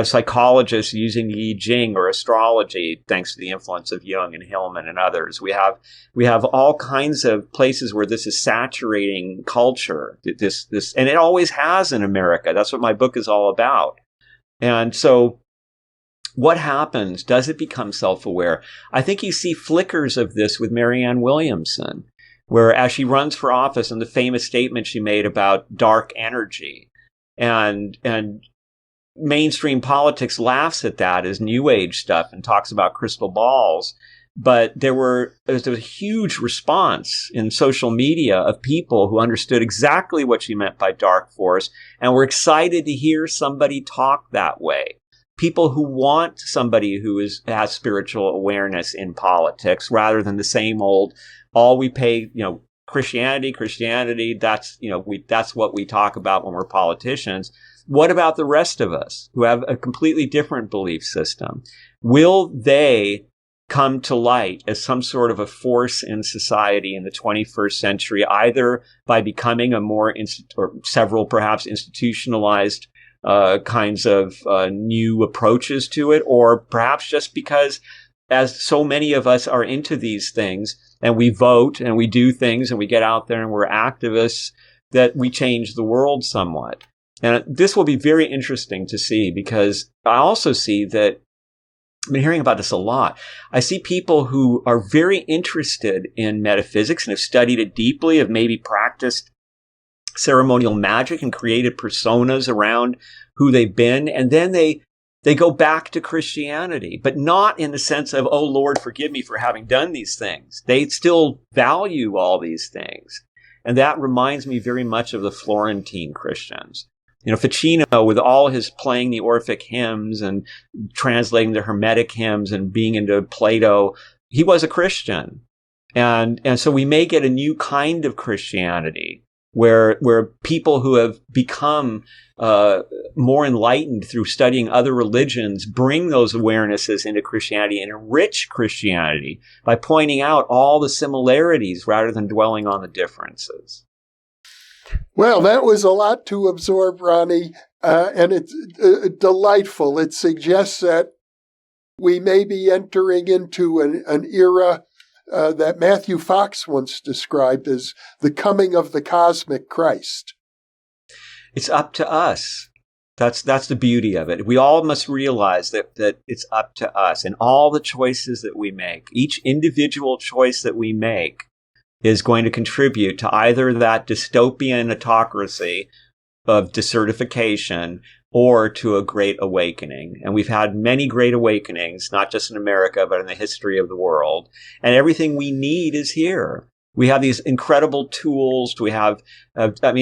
psychologists using the I Ching or astrology, thanks to the influence of Jung and Hillman and others. We have all kinds of places where this is saturating culture. This, and it always has in America. That's what my book is all about. And so, what happens? Does it become self-aware? I think you see flickers of this with Marianne Williamson, where as she runs for office, and the famous statement she made about dark energy, and mainstream politics laughs at that as new age stuff and talks about crystal balls. But there was a huge response in social media of people who understood exactly what she meant by dark force and were excited to hear somebody talk that way. People who want somebody who has spiritual awareness in politics rather than the same old, all we pay, Christianity, that's what we talk about when we're politicians. What about the rest of us who have a completely different belief system? Will they come to light as some sort of a force in society in the 21st century, either by becoming a more or several perhaps institutionalized kinds of new approaches to it, or perhaps just because, as so many of us are into these things and we vote and we do things and we get out there and we're activists, that we change the world somewhat. And this will be very interesting to see, because I also see that I've been hearing about this a lot. I see people who are very interested in metaphysics and have studied it deeply, have maybe practiced ceremonial magic and created personas around who they've been. And then they go back to Christianity, but not in the sense of, oh, Lord, forgive me for having done these things. They still value all these things. And that reminds me very much of the Florentine Christians. Ficino, with all his playing the Orphic hymns and translating the Hermetic hymns and being into Plato, he was a Christian. And so we may get a new kind of Christianity where people who have become more enlightened through studying other religions bring those awarenesses into Christianity and enrich Christianity by pointing out all the similarities rather than dwelling on the differences. Well, that was a lot to absorb, Ronnie, and it's delightful. It suggests that we may be entering into an era that Matthew Fox once described as the coming of the cosmic Christ. It's up to us. That's the beauty of it. We all must realize that it's up to us and all the choices that we make. Each individual choice that we make is going to contribute to either that dystopian autocracy of desertification or to a great awakening. And we've had many great awakenings, not just in America, but in the history of the world. And everything we need is here. We have these incredible tools. We have,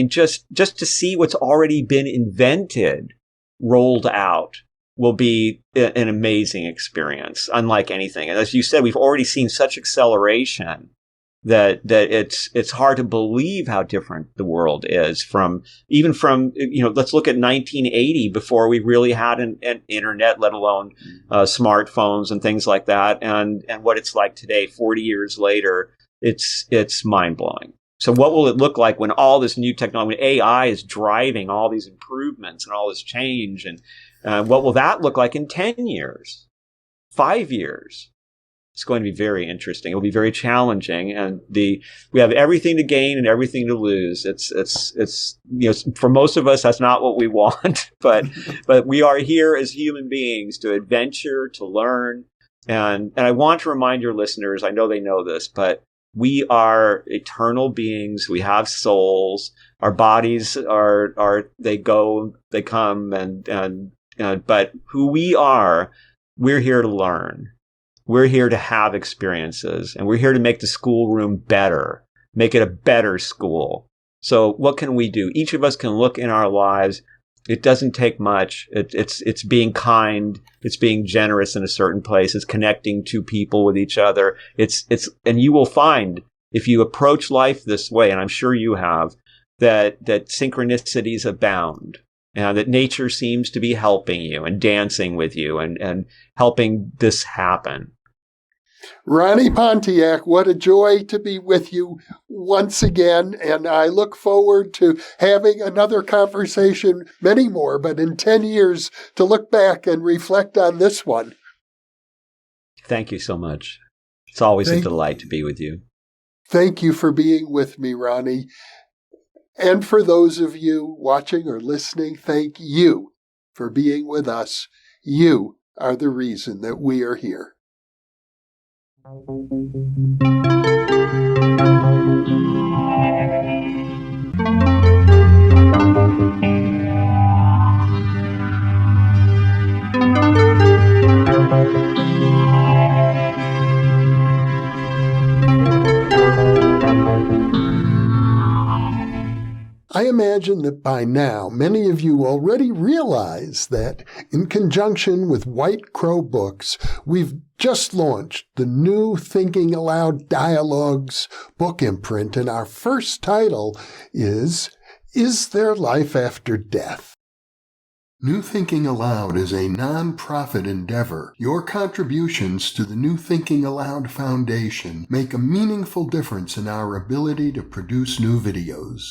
just to see what's already been invented, rolled out, will be an amazing experience, unlike anything. And as you said, we've already seen such acceleration that it's hard to believe how different the world is from, let's look at 1980 before we really had an internet, let alone smartphones and things like that. And what it's like today, 40 years later. It's mind-blowing. So what will it look like when all this new technology, when AI is driving all these improvements and all this change? And what will that look like in 10 years, 5 years? It's going to be very interesting. It will be very challenging. And we have everything to gain and everything to lose. It's for most of us, that's not what we want. But we are here as human beings to adventure, to learn. And I want to remind your listeners, I know they know this, but we are eternal beings. We have souls. Our bodies they go, they come, but who we are, we're here to learn. We're here to have experiences, and we're here to make the schoolroom better, make it a better school. So what can we do? Each of us can look in our lives. It doesn't take much. It's being kind. It's being generous in a certain place. It's connecting two people with each other. And you will find, if you approach life this way, and I'm sure you have, that synchronicities abound, and that nature seems to be helping you and dancing with you and helping this happen. Ronnie Pontiac, what a joy to be with you once again, and I look forward to having another conversation, many more, but in 10 years to look back and reflect on this one. Thank you so much. It's always a delight to be with you. Thank you for being with me, Ronnie. And for those of you watching or listening, thank you for being with us. You are the reason that we are here. I imagine that by now, many of you already realize that, in conjunction with White Crow Books, we've just launched the new Thinking Aloud Dialogues book imprint, and our first title is There Life After Death? New Thinking Aloud is a non-profit endeavor. Your contributions to the New Thinking Aloud Foundation make a meaningful difference in our ability to produce new videos.